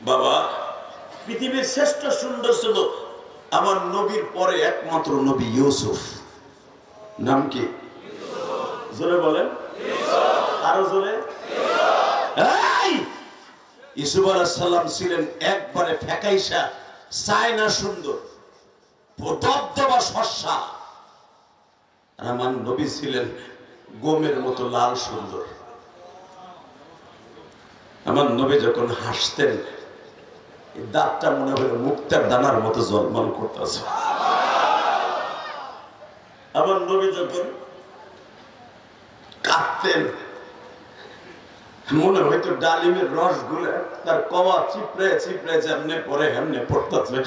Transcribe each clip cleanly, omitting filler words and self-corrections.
বাবা পৃথিবীর শ্রেষ্ঠ সুন্দর ছিল আমার নবীর পরে একমাত্র নবী ইউসুফ। নাম কি? জোরে বলেন, আরো জোরে। ইউসুফ আলাইহিস সালাম ছিলেন একবারে ফেকাইসা চায়না সুন্দর, দবদবা সর্ষা। আমার নবী ছিলেন গমের মতো লাল সুন্দর। আমার নবী যখন হাসতেন দাঁতটা মনে হলো মুক্তার দানার মতো জলমল করতেছে। আমার নবী যখন কাঁদতেন মনে হয়তো ডালিমের রস গুলে তার কওয়া চিপড়ে চিপড়ে যেমনে পরে হেমনে পড়তেছে।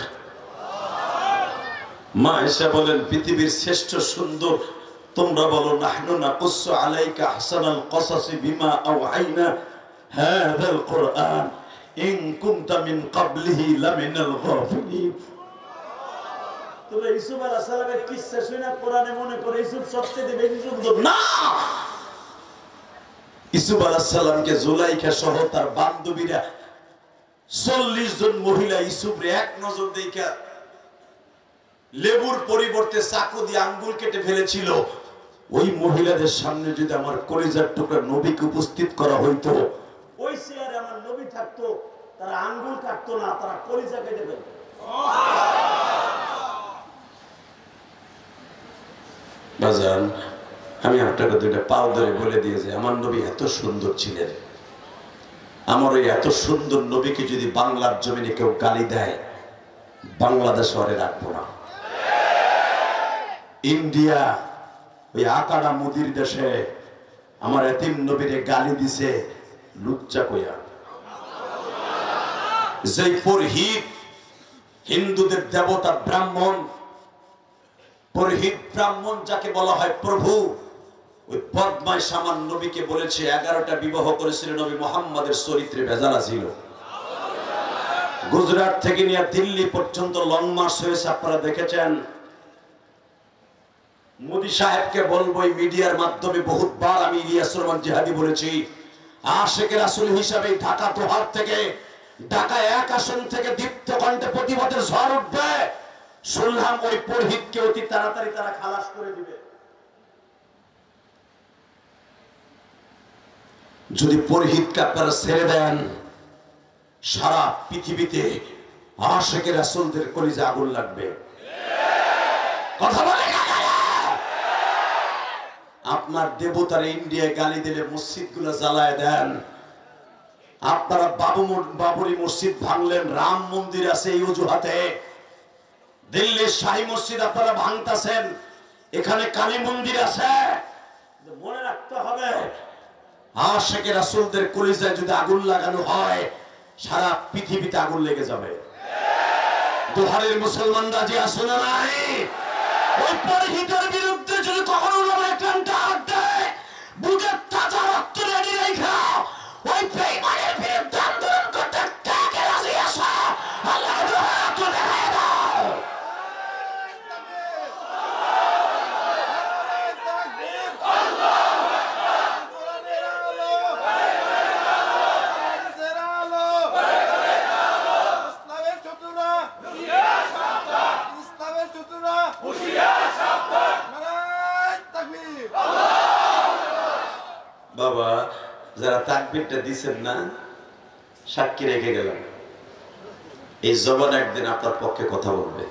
মা এসে বলেন পৃথিবীর শ্রেষ্ঠ সুন্দর তোমরা বলো নাহনু নাকুসসু আলাইকা আহসানাল কসাসি বিমা আওহাইনা হাযাল কুরআন ইন কুনতা মিন ক্বাবলিহি লামিনাল গাফিলিন। তবে ইউসুফ আলাইহিস সালামের কিসসা শুনে কোরআনে মনে করে ইউসুফ সবচেয়ে বেশি সুন্দর না। ইউসুফ আলাইহিস সালামকে জুলাইখা সহ তার বান্ধবীরা 40 জন মহিলা ইউসুফরে এক নজর দেখা লেবুর পরিবর্তে চাকু দিয়ে আঙ্গুল কেটে ফেলেছিল। ওই মহিলাদের সামনে যদি আমার কলিজার টুকরা নবীকে উপস্থিত করা হইতো, ওই চেয়ারে আমার নবী থাকতো, তারা আঙ্গুল কাটতো না, তারা কলিজা কেটে ফেলত। বাজান আমি আপনাকে দুইটা পাও ধরে বলে দিয়েছি আমার নবী এত সুন্দর ছিলেন। আমার ওই এত সুন্দর নবীকে যদি বাংলার জমিনে কেউ গালি দেয় বাংলাদেশ শহরে রাখবো না। ইন্ডিয়া ওই আকাড়া মুদির দেশে আমার এতিম নবীরে গালি দিছে লুচ্চা কইয়া। যে পুরোহিত হিন্দুদের দেবতা ব্রাহ্মণ, পুরোহিত ব্রাহ্মণ যাকে বলা হয় প্রভু, ওই বদমাইশ আমার নবীকে বলেছে 11টা বিবাহ করেছিল নবী মুহাম্মাদের চরিত্রে ভেজাল ছিল। গুজরাট থেকে নিয়ে দিল্লি পর্যন্ত লং মার্চ হয়েছে, আপনারা দেখেছেন। মোদী সাহেবকে বলবো এই মিডিয়ার মাধ্যমে বহুতবার আমি ইলিয়াস রহমান জিহাদি বলেছি, আশেকের রাসূল হিসাবে ঢাকা দোহার থেকে ঢাকা 1 আসন থেকে দীপ্ত কণ্ঠে প্রতিবাদের ঝড় উঠবে। শুনলাম ওই পুরোহিতকে অতি তাড়াতাড়ি তারা খালাস করে দিবে। যদি পুরোহিতকে আপনারা ছেড়ে দেন সারা পৃথিবীতে আশেকের রাসূলদের কলিজা আগুন লাগবে। কথা বলে আপনার দেবতার ইন্ডিয়ায় গালি দিলে মসজিদ গুলো জ্বালায় দেন। আপনারা বাবরি মসজিদ ভাঙলেন, রাম মন্দির আছে এই অজুহাতে। দিল্লির শাহী মসজিদ আপনারা ভাঙতেছেন, এখানে কালী মন্দির আছে। মনে রাখতে হবে আশেকে রাসূলদের কলিজায় যদি আগুন লাগানো হয় সারা পৃথিবীতে আগুন লেগে যাবে। দোহারের মুসলমানরা যে আসে না নাই, ওই পুরোহিতের বিরুদ্ধে যদি কখনো একটা ডাক দেয় বুকের তাজা রক্ত রেডি রেখা ওই বেঈমানের বিরুদ্ধে আন্দোলন করতে কাকে রাজি আছো? আল্লাহর হাত দেখায় দাও। বাবা যারা তাকবীরটা দিচ্ছেন না সাক্ষী রেখে গেলাম, এই জবান একদিন আপনার পক্ষে কথা বলবে।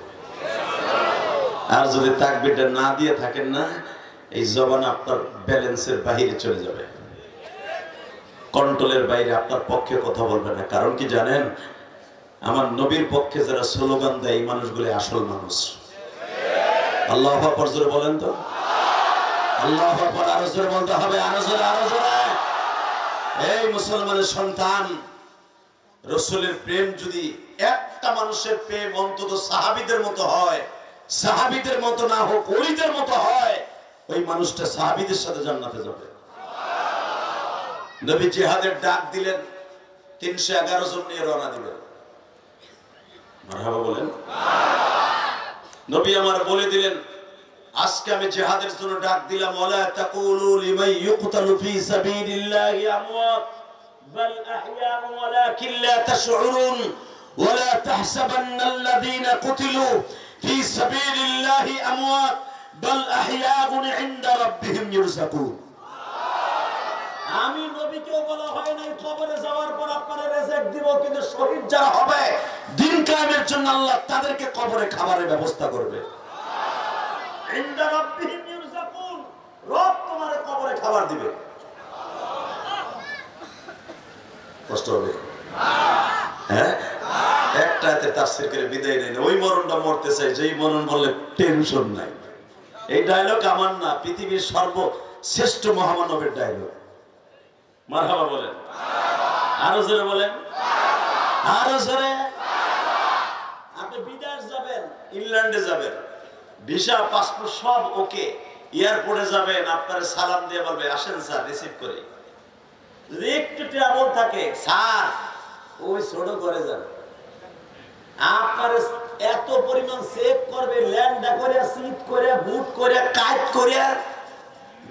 আর যদি তাকবীরটা না দিয়ে থাকেন না এই জবান আপনার ব্যালেন্সের বাইরে চলে যাবে, কন্ট্রোলের বাইরে আপনার পক্ষে কথা বলবে না। কারণ কি জানেন, আমার নবীর পক্ষে যারা স্লোগান দেয় এই মানুষগুলো আসল মানুষ। আল্লাহু আকবার জোরে বলেন তো, আল্লাহু আকবার আরো জোরে বলতে হবে, আরো জোরে আরো জোরে। এই মুসলমানের সন্তান, রাসূলের প্রেম যদি একটা মানুষের প্রেম অন্তত সাহাবীদের মতো হয়, সাহাবীদের মতো না হোক ওলিদের মতো হয়, ওই মানুষটা সাহাবীদের সাথে জান্নাতে যাবে। নবী জিহাদের ডাক দিলেন, 311 জন নিয়ে রওনা দিলেন। মারহাবা বলেন। নবী আমার বলে দিলেন আজকে আমি জিহাদের জন্য ডাক দিলাম, ওয়ালা তাকুলু লিমান ইউকতালু ফি সাবিলিল্লাহি আমওয়াত, বাল আহইয়াউ ওয়ালাকিন লা তাশউরুন ওয়ালা তাহসাবান্নাল্লাযীনা কুতিলু ফি সাবিলিল্লাহি আমওয়াত বাল আহইয়াউন ইনদা রাব্বিহিম ইরযাকুন। আমি নবীকেও বলা হয় নাই কবরে যাওয়ার পর আপনারা রিজিক দিব, কিন্তু শহীদ যারা হবে দিন কায়েমের জন্য আল্লাহ তাদেরকে কবরে খাবারের ব্যবস্থা করবে। ইনদা রাব্বিহিম ইরযাকুন, রব তোমারে কবরে খাবার দিবে। কষ্ট হবে? হ্যাঁ, একটাতে তাফসীর করে বিদায় নেন। ওই মরণটা মরতে চাই যেই মরণ বললে টেনশন নাই। এই ডায়লগ আমার না, পৃথিবীর সর্বশ্রেষ্ঠ মহামানবের ডায়লগ। মারহাবা বলেন, আরো জোরে বলেন, আরো জোরে। আপনি বিদেশ যাবেন, ইংল্যান্ডে যাবেন, ভিসা পাসপোর্ট সব ওকে, এয়ারপোর্টে যাবেন, আপনারা সালাম দিয়ে বলবে আসেন স্যার, রিসিভ করে। যদি একটু ট্রাবল থাকে, স্যার ওই ছোট করে যান, আপনার এত পরিমাণ সেভ করবে, ল্যান্ড করে, সিট করে, বুট করে, কাজ করে,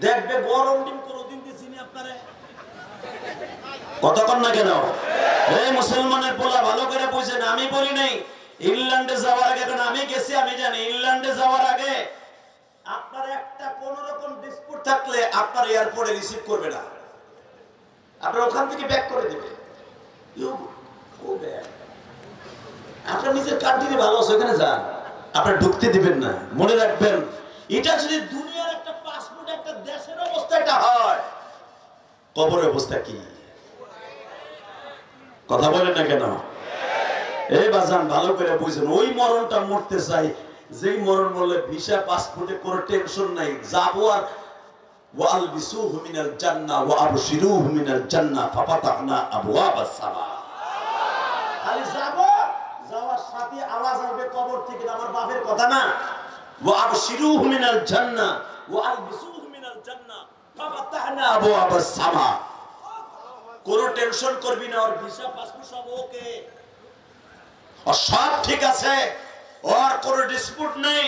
দেখবে গরম ডিম কোনদিন দিছিনি আপনারে। কতক্ষণ না কেন এই মুসলমানের পোলা ভালো করে বুঝেন, আমি বলি নাই ইংল্যান্ডে যাওয়ার আগে, কারণ আমি গেছি, আমি জানি ইংল্যান্ডে যাওয়ার আগে আপনার একটা কোন রকম ডিসপুট থাকলে আপনার এয়ারপোর্টে রিসিভ করবে না, আপনার ওখান থেকে ব্যাক করে দিবে। আপনার নিজের কান্ট্রি ভালো আছে, ওখানে যান, আপনার ঢুকতে দিবেন না। মনে রাখবেন, এটা যদি দুনিয়ার একটা পাসপোর্ট, একটা দেশের অবস্থা এটা হয়, কবরের অবস্থা কি? কথা বলেন না কেন? এই বাজান ভালো করে বুঝেন, ওই মরণটা মরতে চাই যেই মরণ বললে ভিসা পাসপোর্টে কোনো টেনশন নাই, যাবো আর ওয়ালবিসুহু মিনাল জান্নাহ ওয়া আবশিরুহু মিনাল জান্নাহ ফাফাতাহনা আবওয়াবাস সামা। খালি যাবো, যাওয়ার সাথে আওয়াজ আসবে কবর থেকে, আমার বাপের কথা না, ওয়া আবশিরুহু মিনাল জান্নাহ ওয়া আলবিসুহু মিনাল জান্নাহ ফাফাতাহনা আবওয়াবাস সামা। কোনো টেনশন করবি না, ওর ভিসা পাসপোর্ট সব ওকে, আর সব ঠিক আছে, ওর কোনো ডিসপুট নেই,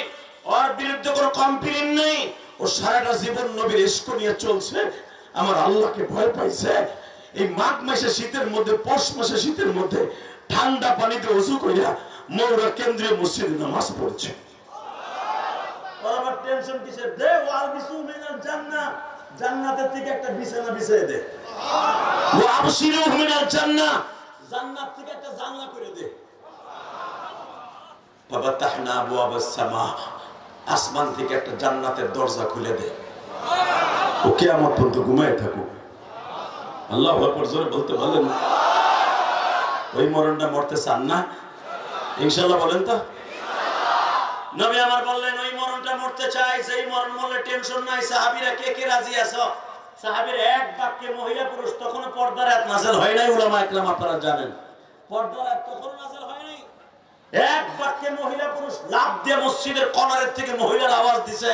ওর বিরুদ্ধে কোনো কমপ্লেইন নেই, ও সারাটা জীবন নবীর ইশক নিয়ে চলছে, আমার আল্লাহকে ভয় পাইছে। এই মাঘ মাসে শীতের মধ্যে, পৌষ মাসে শীতের মধ্যে ঠান্ডা পানিতে ওযু কইরা মৌরা কেন্দ্রীয় মসজিদে নামাজ পড়ছে। বরাবর টেনশন কিসের? দে ওয়াল বিসু মিনাল জান্নাহ, জান্নাতের থেকে একটা বিছানা বিছিয়ে দে। ওয়া আবশিরুহু মিনাল জান্নাহ, জান্নাত থেকে একটা জানলা করে দে। ফাফাতাহনা আবওয়াবাস সামা, আসমান থেকে একটা জান্নাতের দরজা খুলে দে। ও কিয়ামত পর্যন্ত ঘুমায় থাকুক। আল্লাহু আকবার জোরে বলতে বলেন। ওই মরণটা মরতে চান না? ইনশাআল্লাহ বলেন তো। নবী আমার বললেন ওই মরণটা মরতে চাই যেই মরণ মরলে টেনশন নাই। সাহাবীরা কে কে রাজি আছো? সাহাবীর এক বাক্যে মহিলা পুরুষ তখন পর্দার আয়াত নাযিল হয় নাই। উলামা ইকরাম আপনারা জানেন পর্দার আয়াত তখন নাযিল হয় নাই। এক বাক্যে মহিলা পুরুষ লাফ দিয়ে মসজিদের কর্নারের থেকে মহিলার আওয়াজ দিছে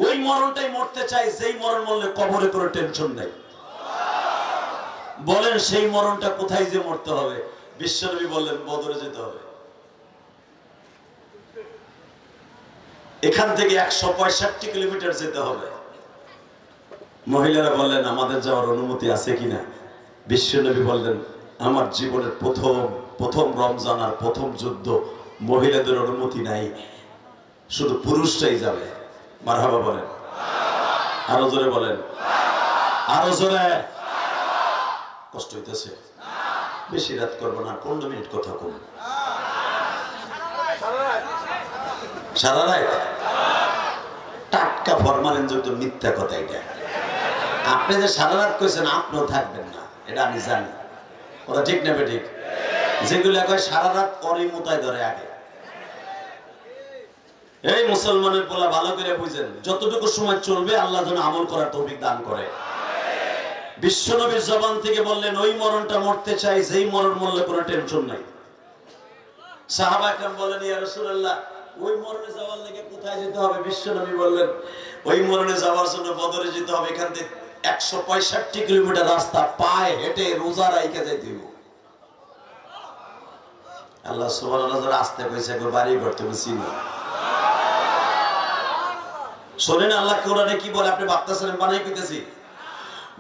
ওই মরণটাই মরতে চাই যেই মরণ মরলে কবরে কোনো টেনশন নাই। বলেন সেই মরণটা কোথায় যে মরতে হবে? বিশ্বনবী বললেন বদরে যেতে হবে। এখান থেকে 165 কিলোমিটার যেতে হবে। মহিলারা বললেন আমাদের যাওয়ার অনুমতি আছে কিনা? বিশ্বনবী বললেন আমার জীবনের প্রথম রমজান আর প্রথম যুদ্ধ, মহিলাদের অনুমতি নাই, শুধু পুরুষরাই যাবে। মারহাবা বলেন, আরো জোরে বলেন, আরো জোরে। কষ্ট হইতেছে? বেশি রাত করবো না, 15 মিনিট কথা কম। সারা রাত টাটকা ফরমালেন যত মিথ্যা কথা। এটা আপনি যে সারা রাত কইছেন আপনিও থাকবেন না, এটা আমি জানি। ওরা ঠিক না বেঠিক? যেগুলো কয় সারা রাত পরে মোতায় ধরে আগে। এই মুসলমানের পোলা ভালো করে বুঝেন, যতটুকু সময় চলবে আল্লাহ যেন আমল করার তৌফিক দান করে। বিশ্বনবীর জবান থেকে বললেন ওই মরণটা মরতে চাই যেই মরণ মরলে কোনো টেনশন নাই। সাহাবা একরাম বলেন ইয়া রাসূলুল্লাহ ওই মরণে যাওয়ার লাগে কোথায় যেতে হবে? বিশ্বনবী বললেন ওই মরণে যাওয়ার জন্য বদরে যেতে হবে। এখান থেকে 165 কিলোমিটার রাস্তা পায়ে হেঁটে রোজা রাইখা যাইতে হবে। আল্লাহ সুবহানাহু ওয়া তাআলা আসতে কইছে গো বাড়ি ঘর তুমি চিনো। শোনেন আল্লাহ কোরআনে কি বলে, আপনি ভাবতেছেন বানাই কইতেছি।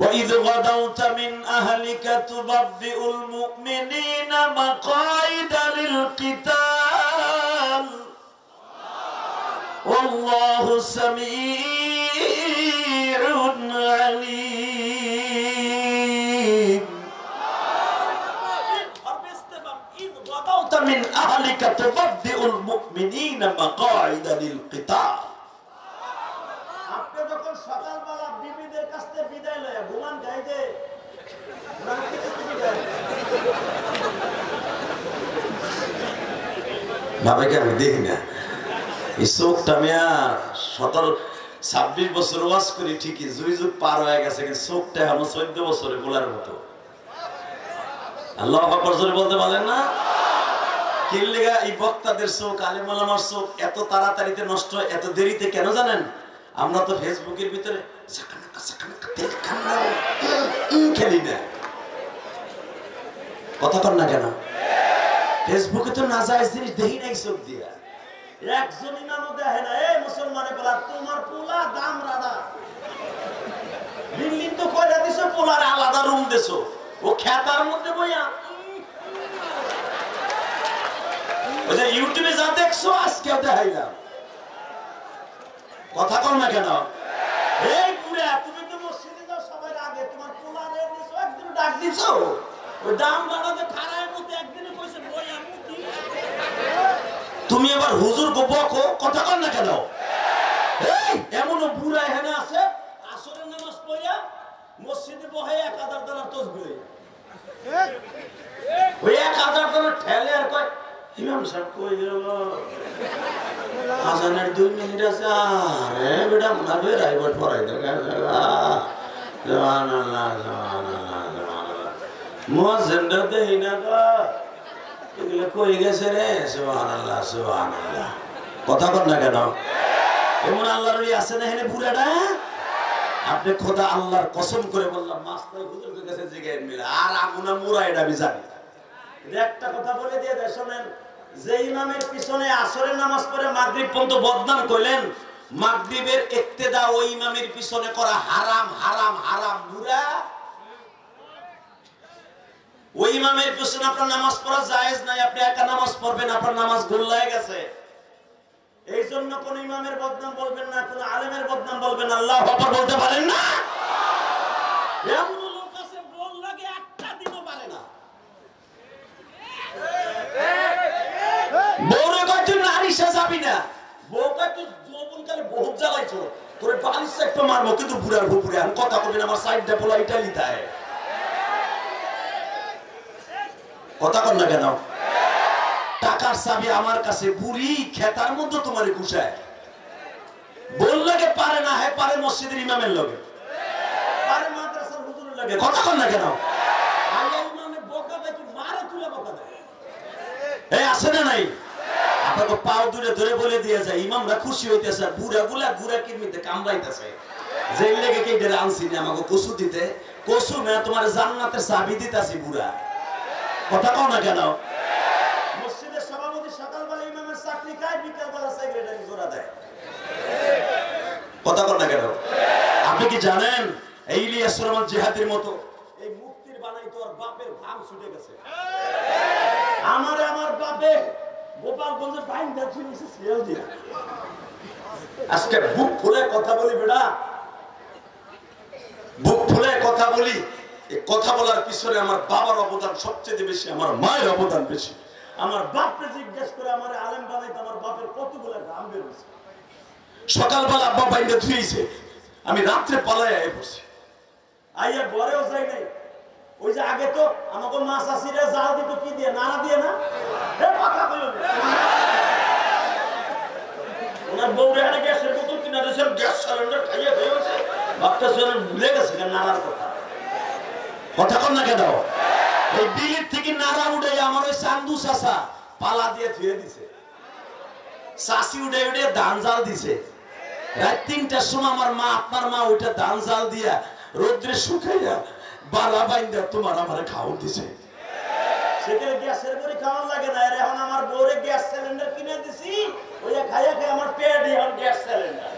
وإذ غدوت من أهلك تبوئ المؤمنين مقاعد للقتال والله سميع عليم إذ غدوت من أهلك تبوئ المؤمنين مقاعد للقتال আপনি যখন সকালবেলা বিবিদের কাছ থেকে বিদায় লয় ঘুমান গাইতে বাবাকে আমি দেখি না এই চোখটা মিয়া 17-26 বছর ওয়াজ করি ঠিকই জুই যুগ পার হয়ে গেছে কিন্তু চোখটা এখনো 14 বছরে বলার মতো আল্লাহু আকবার জোরে বলতে পারেন না কি লাগা এই বক্তাদের চোখ আলেম ওলামার চোখ এত তাড়াতাড়িতে নষ্ট এত দেরিতে কেন জানেন আমরা তো ফেসবুকের ভিতরে খেলি না কথা কর না কেন ফেসবুকে তো নাজায়েজ জিনিস দেখি নাই চোখ দিয়া একজন ইমামও দেখে না এই মুসলমানে বলা তোমার পোলা দাম রাডা বিল্ডিং তো কয়টা দিছো পোলার আলাদা রুম দেছো ও খেতার মধ্যে বইয়া ওই যে ইউটিউবে যা দেখছো আজকেও দেখাইলাম কথা কম না কেন এই বুড়া তুমি তো মসজিদে যাও সবার আগে তোমার পোলারে দিছো একদিন ডাক দিছো ওই দাম রাডাতে খারায় মধ্যে একদিনে কইছে বইয়া মুতি তুমি এবার হুজুর গো বকো কথা কর না কেন এই এমনও বুড়া এখানে আছে আসরের নামাজ পড়িয়া মসজিদে বহে 1000 টাকার তাসবিহ ওই 1000 টাকা ঠেলে আর কয় ইমাম সাহেব কই গেল আজানের 2 মিনিট আছে আরে বেটা মুনাবে রাইবট পড়াই দে সুবহানাল্লাহ সুবহানাল্লাহ সুবহানাল্লাহ মুয়াজ্জিনটা দেই না গো এগুলো কই গেছে রে সুবহানাল্লাহ সুবহানাল্লাহ কথা বল না কেন এমন আল্লাহর ওলি আছে না এখানে বুড়াটা আপনি খোদা আল্লাহর কসম করে বললাম মাস্টার হুজুরের কাছে জিজ্ঞেস মিলে আর আমুনা মুরা এটা আমি জানি একটা কথা বলে দিয়ে দেন শুনেন যে ইমামের পিছনে আসরের নামাজ পড়ে মাগরিব পর্যন্ত বদনাম কইলেন মাগরিবের ইক্তেদা ওই ইমামের পিছনে করা হারাম হারাম হারাম বুড়া ওই ইমামের পিছনে আপনার নামাজ পড়া জায়েজ নাই আপনি একা নামাজ পড়বেন আপনার নামাজ ভুল হয়ে গেছে এই জন্য কোন ইমামের বদনাম বলবেন না কোন আলেমের বদনাম বলবেন না আল্লাহু আকবার বলতে পারেন না এমন লোক আছে বল লাগে একটা দিনও পারে না বউরে কয় তুই নারী সাজাবি না বউ কয় তুই যৌবনকালে বহুত জ্বালাইছো তোরে বালিশ একটা মারবো কিন্তু বুড়ার বুড়ে আর কথা কবি না আমার সাইডটা পোলা ইটালি দেয় কথা কর না কেন টাকার চাবি আমার কাছে বুড়ি খেতার মধ্যে তোমার ঘুষায় বললে পারে না হে পারে মসজিদের ইমামের লগে পারে মাদ্রাসার হুজুরের লগে কথা কর না কেন আল্লাহ ইমামে বকা দেয় তুই মারে তুলে বকা দেয় এই আছে না নাই আপনাকে পাও দূরে ধরে বলে দিয়ে যায় ইমামরা খুশি হইতেছে বুড়া গুলা গুড়া কিমিতে কামড়াইতেছে যেই লেগে কে ডেরা আনছি না আমাকে কসু দিতে কসু না তোমার জান্নাতের চাবি দিতেছি বুড়া কথা কও না কেন মসজিদের সভাপতি সকালবেলা ইমামের চাকরি খায় বিকালবেলা সেক্রেটারি জোড়া দেয় কথা কও না কেন আপনি কি জানেন এই ইলিয়াস রহমান জিহাদের মতো এই মুক্তির বানাই তো আর বাপের ঘাম ছুটে গেছে আমার বাপে গোপালগঞ্জে বাইন দেখছি নিচে সেল দিয়া আজকে বুক ফুলে কথা বলি বেটা বুক ফুলে কথা বলি এই কথা বলার পিছনে আমার বাবার অবদান সবচেয়ে বেশি আমার মায়ের অবদান বেশি আমার বাপকে জিজ্ঞেস করে আমার আলেম বানাইতে আমার বাপের কতগুলো ঘাম বের হয়েছে সকালবেলা আব্বা বাইন্দা ধুইছে আমি রাত্রে পালায় আয় বসে আইয়া ঘরেও যাই নাই ওই যে আগে তো আমাকে মা শাশিরা জাল দিত কি দিয়ে নাড়া দিয়ে না ওনার বউরে আরে গ্যাসের বোতল কিনা দিয়েছেন গ্যাস সিলিন্ডার খাইয়ে হয়েছে বাপটা শোনেন ভুলে গেছে নাড়ার কথা কথা কর না কেন এই দিল্লির থেকে নাড়া উঠে আমার ওই চান্দু চাষা পালা দিয়ে ধুয়ে দিছে চাষি উঠে উঠে ধান জাল দিছে রাত 3টার সময় আমার মা আপনার মা ওইটা ধান জাল দিয়া রোদ্রে শুকাইয়া বালা বাইন্দা তোমার আমার খাওয়ান দিছে সেখানে গ্যাসের পরে খাওয়ান লাগে না আর এখন আমার বউরে গ্যাস সিলিন্ডার কিনে দিছি ওই খাইয়া খাই আমার পেট এখন গ্যাস সিলিন্ডার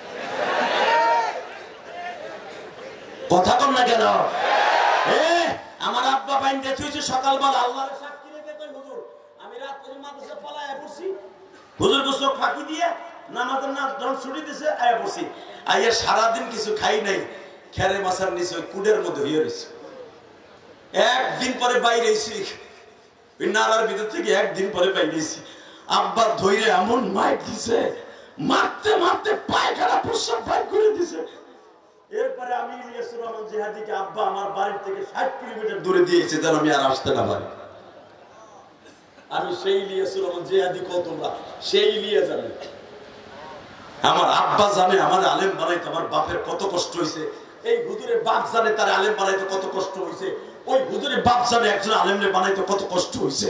কথা কম না কেন? আমার আব্বা বাইন ডেথ হয়েছে সকালবেলা, আল্লাহর সাক্ষী রেখে কই হুজুর আমি রাত করে মাদ্রাসা পালায়া পড়ছি, হুজুর গোসল ফাঁকি দিয়ে নামাজের না যখন ছুটি দিছে আয়া পড়ছি, আইয়া সারাদিন কিছু খাই নাই, খেরে মাছার নিচে ওই কুডের মধ্যে হয়ে রয়েছে। একদিন পরে বাইরে এসি, ওই নালার ভিতর থেকে একদিন পরে বাইরে এসি, আব্বার ধৈর্য এমন মাইক দিছে, মারতে মারতে পায়খানা প্রস্রাব বাইর করে দিছে। এরপরে আমি ইলিয়াসুর রহমান জিহাদিকে আব্বা আমার বাড়ির থেকে 60 কিলোমিটার দূরে দিয়েছে যেন আমি আর আসতে না পারি। আমি সেই ইলিয়াসুর রহমান জিহাদি কতটা, সেই ইলিয়া জানে, আমার আব্বা জানে আমার আলেম বানাইতে আমার বাপের কত কষ্ট হয়েছে, এই হুজুরের বাপ জানে তার আলেম বানাইতে কত কষ্ট হয়েছে, ওই হুজুরের বাপ জানে একজন আলেমরে বানাইতে কত কষ্ট হয়েছে।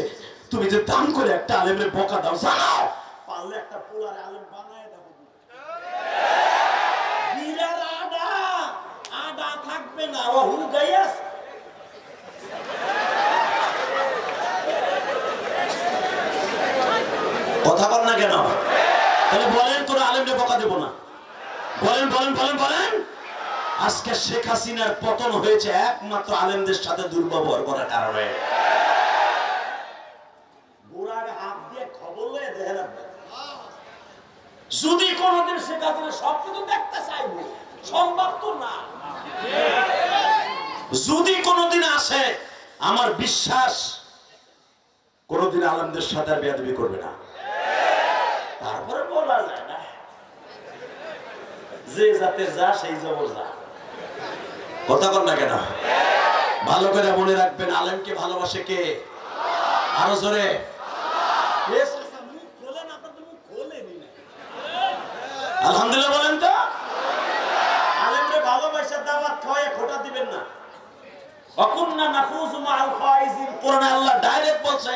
তুমি যে দাম করে একটা আলেমরে বকা দাও, জানাও পারলে একটা পোলারে আলেম বানায় দাও। বিরার আডা আডা থাকবে না, ও হুগাইয়াস কথা বল না কেন? তাহলে বলেন তোরা আলেমরে বকা দেব না, বলেন বলেন বলেন বলেন। আজকে শেখ হাসিনার পতন হয়েছে একমাত্র আলেমদের সাথে দুর্ব্যবহার করার কারণে। যদি কোনদিন শেখ হাসিনা সবকিছু দেখতে চাইবে, সম্ভব তো না। যদি কোনদিন আসে, আমার বিশ্বাস কোনদিন আলেমদের সাথে আর বেয়াদবি করবে না। তারপরে বলা যায় না, যে জাতের যা সেই জবর যা। কথা বল না কেন? ভালো করে মনে রাখবেন, আলেমকে ভালোবাসে কে? আরো জোরে। আলহামদুলিল্লাহ বলেন তো। আলেমরে ভালোবাসা দাওয়াত খাওয়ায় খোটা দিবেন না। ওয়াকুন্না নাফুজু মাআল ফাইজিন, কোরআনে আল্লাহ ডাইরেক্ট বলছে,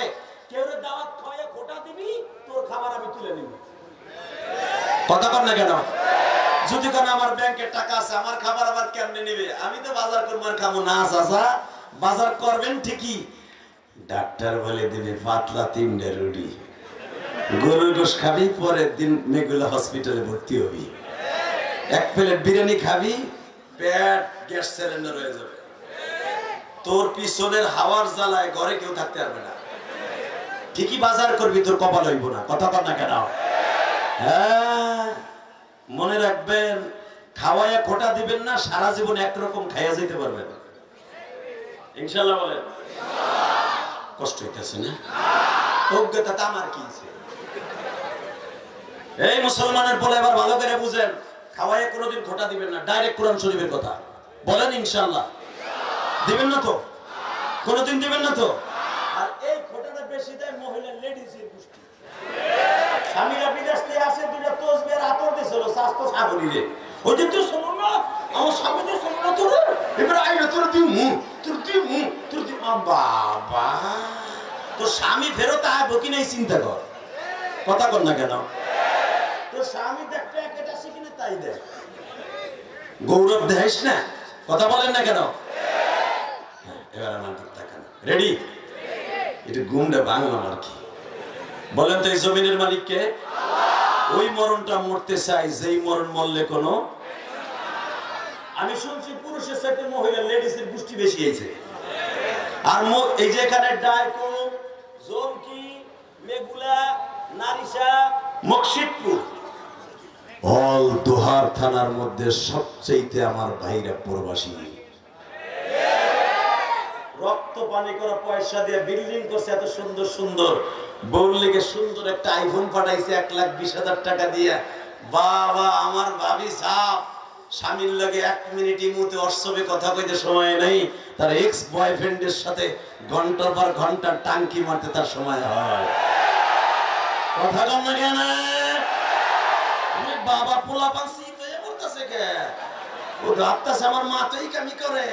কেউরে দাওয়াত খাওয়ায় খোটা দিবি, তোর খাবার আমি তুলে নিব। কথা বল না কেন? যদি কোন আমার ব্যাংকে টাকা আছে, আমার খাবার আবার কেমনে নেবে? আমি তো বাজার করব আর খাবো না। চাচা বাজার করবেন ঠিকই, ডাক্তার বলে দিবে পাতলা 3টে রুটি, গরুর গোশ খাবি, পরের দিন মেগুলা হসপিটালে ভর্তি হবি, 1 প্লেট বিরিয়ানি খাবি, পেট গ্যাস সিলিন্ডার হয়ে যাবে, তোর পিছনের হাওয়ার জ্বালায় ঘরে কেউ থাকতে পারবে না। ঠিকই বাজার করবি, তোর কপাল হইব না। কথা বল না কেন? হ্যাঁ মনে রাখবেন, খাওয়ায় খোটা দিবেন না, সারা জীবন একরকম খাইয়া যেতে পারবেন ইনশাআল্লাহ। বলেন কষ্ট হইতেছে না? অজ্ঞতা তা আমার কি? এই মুসলমানের বলে এবার ভালো করে বুঝেন, খাওয়ায় কোনোদিন খোটা দিবেন না, ডাইরেক্ট কোরআন শরীফের কথা বলেন। ইনশাআল্লাহ দিবেন না তো? কোনোদিন দিবেন না তো? আর এই খোটাটা বেশি দেয় মহিলা লেডিজের গোষ্ঠী। স্বামীরা বিদেশ থেকে আসে, 2টা তসবির আতর দিছিল স্বাস্থ্য ছাগলিরে, ওই যে তুই শুনুন না আমার স্বামীদের শুনুন না, তোর এবার আইলো তোর দিমু, তোর দিমু, তোর দিমু। বাবা তোর স্বামী ফেরত আসবো কি নাই চিন্তা কর। কথা কর না কেন? তোর স্বামী দেখতে একটা শিখিনি তাই দেখ, গৌরব দেখাইস না। কথা বলেন না কেন? এবার আমার দিক তাকান। রেডি? এটা গুমটা বাংলা আর কি। বলেন তো এই জমিনের মালিককে? ওই মরণটা মরতে চাই যেই মরণ মরলে কোনো। আমি শুনছি পুরুষের সাথে মহিলা লেডিসের গোষ্ঠী বেশি হয়েছে। আর এই যে এখানে ডাইকো, জমকি, মেগুলা, নারিশা, মকসিদপুর, অল দোহার থানার মধ্যে সবচেয়ে আমার ভাইরা প্রবাসী। রক্ত পানি করা পয়সা দিয়ে বিল্ডিং করছে, এত সুন্দর সুন্দর, বউলিকে সুন্দর একটা আইফোন পাঠাইছে 1,20,000 টাকা দিয়ে। বাবা আমার ভাবি সাপ স্বামীর লগে 1 মিনিট ইমুতে অর্শবে কথা কইতে সময় নেই, তার এক্স বয়ফ্রেন্ডের সাথে ঘন্টার পর ঘন্টা টাঙ্কি মারতে তার সময় হয়। কথা কম না কেন? বাবা পোলা পাঁচি বলতেছে কে? ও ভাবতেছে আমার মা তো এই কামি করে।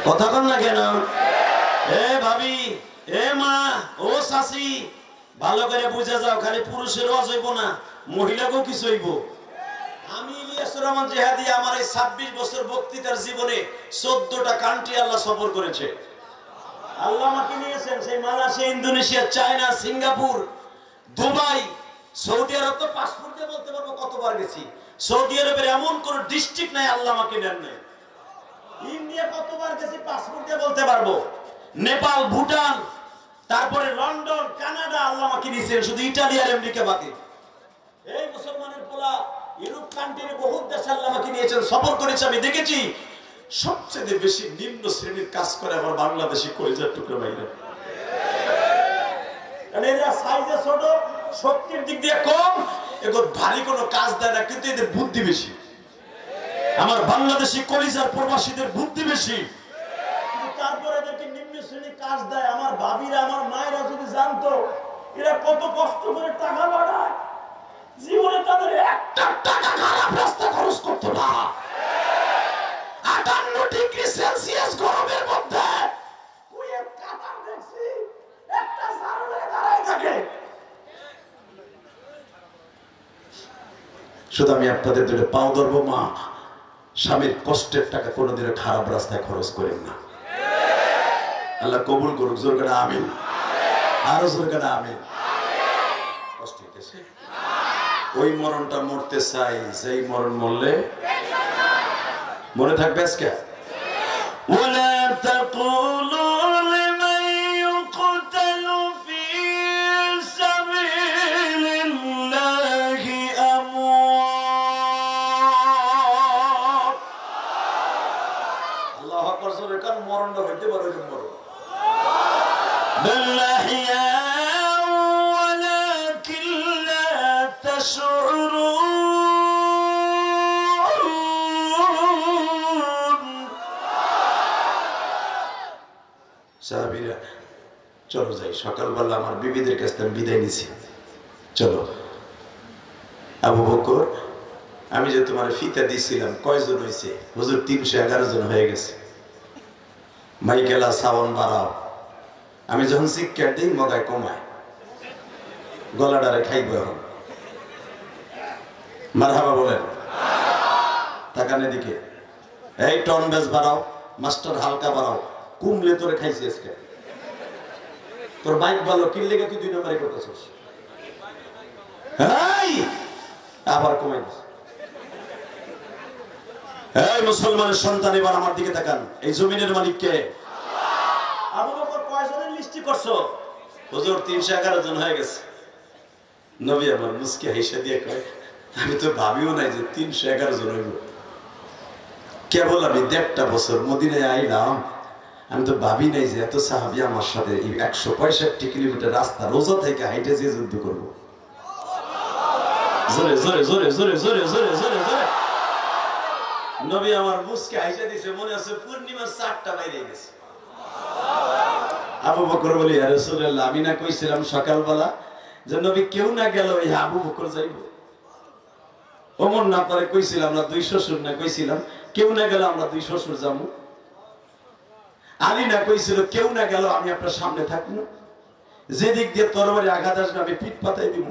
কথা কন না কেন? এ ভাবি, এ মা, ও শাশি, ভালো করে বুঝে যাও, খালি পুরুষের ওয়াজ হইব না, মহিলাকেও কিছু হইব। আমি ইলিয়াসুর রহমান জিহাদি আমার এই 26 বছর বক্তৃতার জীবনে 14টা কান্ট্রি আল্লাহ সফর করেছে। আল্লাহ আমাকে নিয়েছেন সেই Malaysia, Indonesia, China, Singapore, Dubai, Saudi Arab. তো পাসপোর্ট দিয়ে বলতে পারবো কতবার গেছি। সৌদি আরবের এমন কোন ডিস্ট্রিক্ট নাই আল্লাহ আমাকে নেন নাই। ইন্ডিয়া কতবার গেছি পাসপোর্ট দিয়ে বলতে পারবো, নেপাল, ভুটান, তারপরে লন্ডন, কানাডা আল্লাহ আমাকে নিয়েছেন, শুধু ইটালি আর আমেরিকা বাকি। এই মুসলমানের পোলা ইউরোপ কান্ট্রির বহুত দেশ আল্লাহ আমাকে নিয়েছেন, সফর করেছি, আমি দেখেছি সবচেয়ে বেশি নিম্ন শ্রেণীর কাজ করে আমার বাংলাদেশি কলিজার টুকরা ভাইরা। এরা সাইজে ছোট, শক্তির দিক দিয়ে কম, এগুলো ভারী কোনো কাজ দেয় না, কিন্তু এদের বুদ্ধি বেশি। আমার বাংলাদেশি কলিজার প্রবাসীদের বুদ্ধি বেশি, কিন্তু তারপরে এদেরকে নিম্ন শ্রেণীর কাজ দেয়। আমার ভাবিরা, আমার মায়েরা যদি জানতো এরা কত কষ্ট করে টাকা বাড়ায়, জীবনে তাদের একটা টাকা খারাপ রাস্তা খরচ করতো না। 58 ডিগ্রি সেলসিয়াস গরমের মধ্যে কুয়েত, কাতার দেখছি একটা ঝাড়ু নিয়ে দাঁড়ায় থাকে। শুধু আমি আপনাদের দুটো পাও ধরবো, মা, স্বামীর কষ্টের টাকা কোনোদিনও খারাপ রাস্তায় খরচ করেন না। আল্লাহ কবুল করুক, জোর করে আমিন, আরো জোর করে আমিন। কষ্ট হইতেছে, ওই মরণটা মরতে চাই, যেই মরণ মরলে মনে থাকবে আজকে। ওয়ালা তাকুলু লিমান ইউকতালু ফি সাবিলিল্লাহি আমওয়াত। আল্লাহু আকবার, জোরে কার মরণটা হইতে পারে ওই মরণ। বাল আহইয়া ওয়ালাকিন লা তাশউরুন। সাহাবীরা চলো যাই, সকালবেলা আমার বিবিদের কাছ থেকে বিদায় নিছি, চলো। আবু বকর, আমি যে তোমার ফিতা দিছিলাম কয়জন হয়েছে? হুজুর 311 জন হয়ে গেছে। মাইকেলা সাউন্ড বাড়াও। আমি যখন শিক্ষা দিই মগায় কমায়, গলাডারে খাইব। এখন মারহাবা বলেন, তাকান এদিকে। এই টন বেস বাড়াও, মাস্টার হালকা বাড়াও। কুমলে তোরে খাইছি আজকে। তোর বাইক ভালো, কিনলে তুই 2 নম্বরে করতেছিস। আবার কমাই দিস। এই মুসলমানের সন্তান, এবার আমার দিকে তাকান। এই জমিনের মালিক কে? আবু বকর কয়জনের লিস্টি করছো? হুজুর 311 জন হয়ে গেছে। নবী আমার মুস্কি হাসি দিয়ে কয়, আমি তো ভাবিও নাই যে 311 জন হইব। কেবল আমি 1.5 বছর মদিনায় আইলাম, আমি তো ভাবি নাই যে এত সাহাবী আমার সাথে 165 কিলোমিটার রাস্তা রোজা থেকে হাইটে যে যুদ্ধ করবো। জোরে জোরে জোরে জোরে জোরে জোরে জোরে জোরে নবী আমার মুস্কে হাসি দিছে, মনে আছে পূর্ণিমার 4টা বাইরে গেছে। আবু বকর বলি, ইয়া রাসূলুল্লাহ, আমি না কইছিলাম সকালবেলা যে নবী কেউ না গেল এই আবু বকর যাইব। ওমর না পারে কইছিলাম না 2 শ্বশুর না কইছিলাম কেউ না গেল আমরা 2 শ্বশুর যাবো। আলী না কইছিল কেউ না গেল আমি আপনার সামনে থাকবো, যেদিক দিয়ে তরবারি আঘাত আসবে আমি পিঠ পাতাই দিব।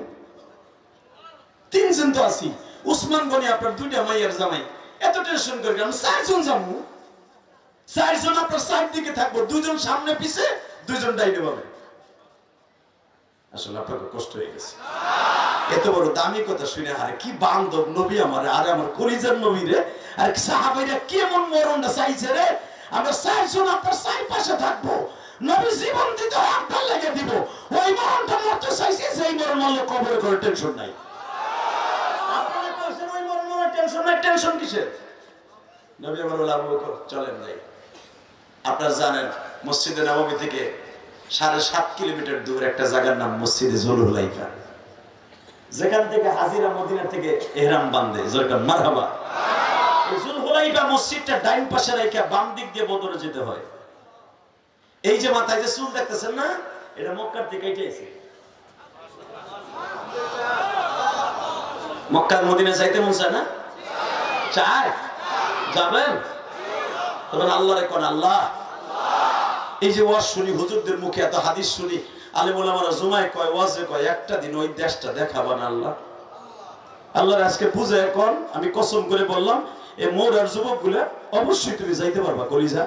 3 জন তো আছি। উসমান গনি আপনার 2টা মাইয়ার জামাই, এত টেনশন করে আমি 4 জন যাবো। 4 জন আপনার সাইড দিকে থাকবো, 2 জন সামনে পিছে, 2 জন ডাইনে বামে। আসলে আপনাকে কষ্ট হয়ে গেছে। এত বড় দামি কথা শুনে, আরে কি বান্ধব নবী আমার, আরে আমার কলিজার নবী রে, আর সাহাবাইরা কেমন মরণটা চাইছে রে। আমরা 4 জন আপনার পাশে থাকবো, নবী জীবন দিতে আপনার লেগে দিব। ওই মরণটা মরতে চাইছে, সেই মরণ মরলে কবরে করে টেনশন নাই। আপনারা কইছেন ওই মরণ মরলে টেনশন নাই, টেনশন কিসের? নবী আমার বলে, আবু বকর চলেন যাই। আপনারা জানেন মসজিদে নববী থেকে 7.5 কিলোমিটার দূর একটা জায়গার নাম মসজিদে জুলহুলাইফা, যেখান থেকে হাজিরা মদিনা থেকে ইহরাম বাঁধে। যেটা মারহাবা। এই জুলহুলাইফা মসজিদটা ডাইন পাশে রেখে বাম দিক দিয়ে বদরে যেতে হয়। এই যে মাথায় যে চুল দেখতেছেন না, এটা মক্কার থেকে এসেছে। মক্কার মদিনা যাইতে মন চায় না? চায়? যাবেন? তখন আল্লাহ রে কোন আল্লাহ, এই যে ওয়াজ শুনি হুজুরদের মুখে, এত হাদিস শুনি, আলেম ওলামারা জুমায় কয়, ওয়াজে কয়, একটা দিন ওই দেশটা দেখাবান আল্লাহ। আল্লাহর আজকে বুঝে এখন আমি কসম করে বললাম, এই মৌরার যুবক গুলা অবশ্যই তুমি যাইতে পারবা কলিজা,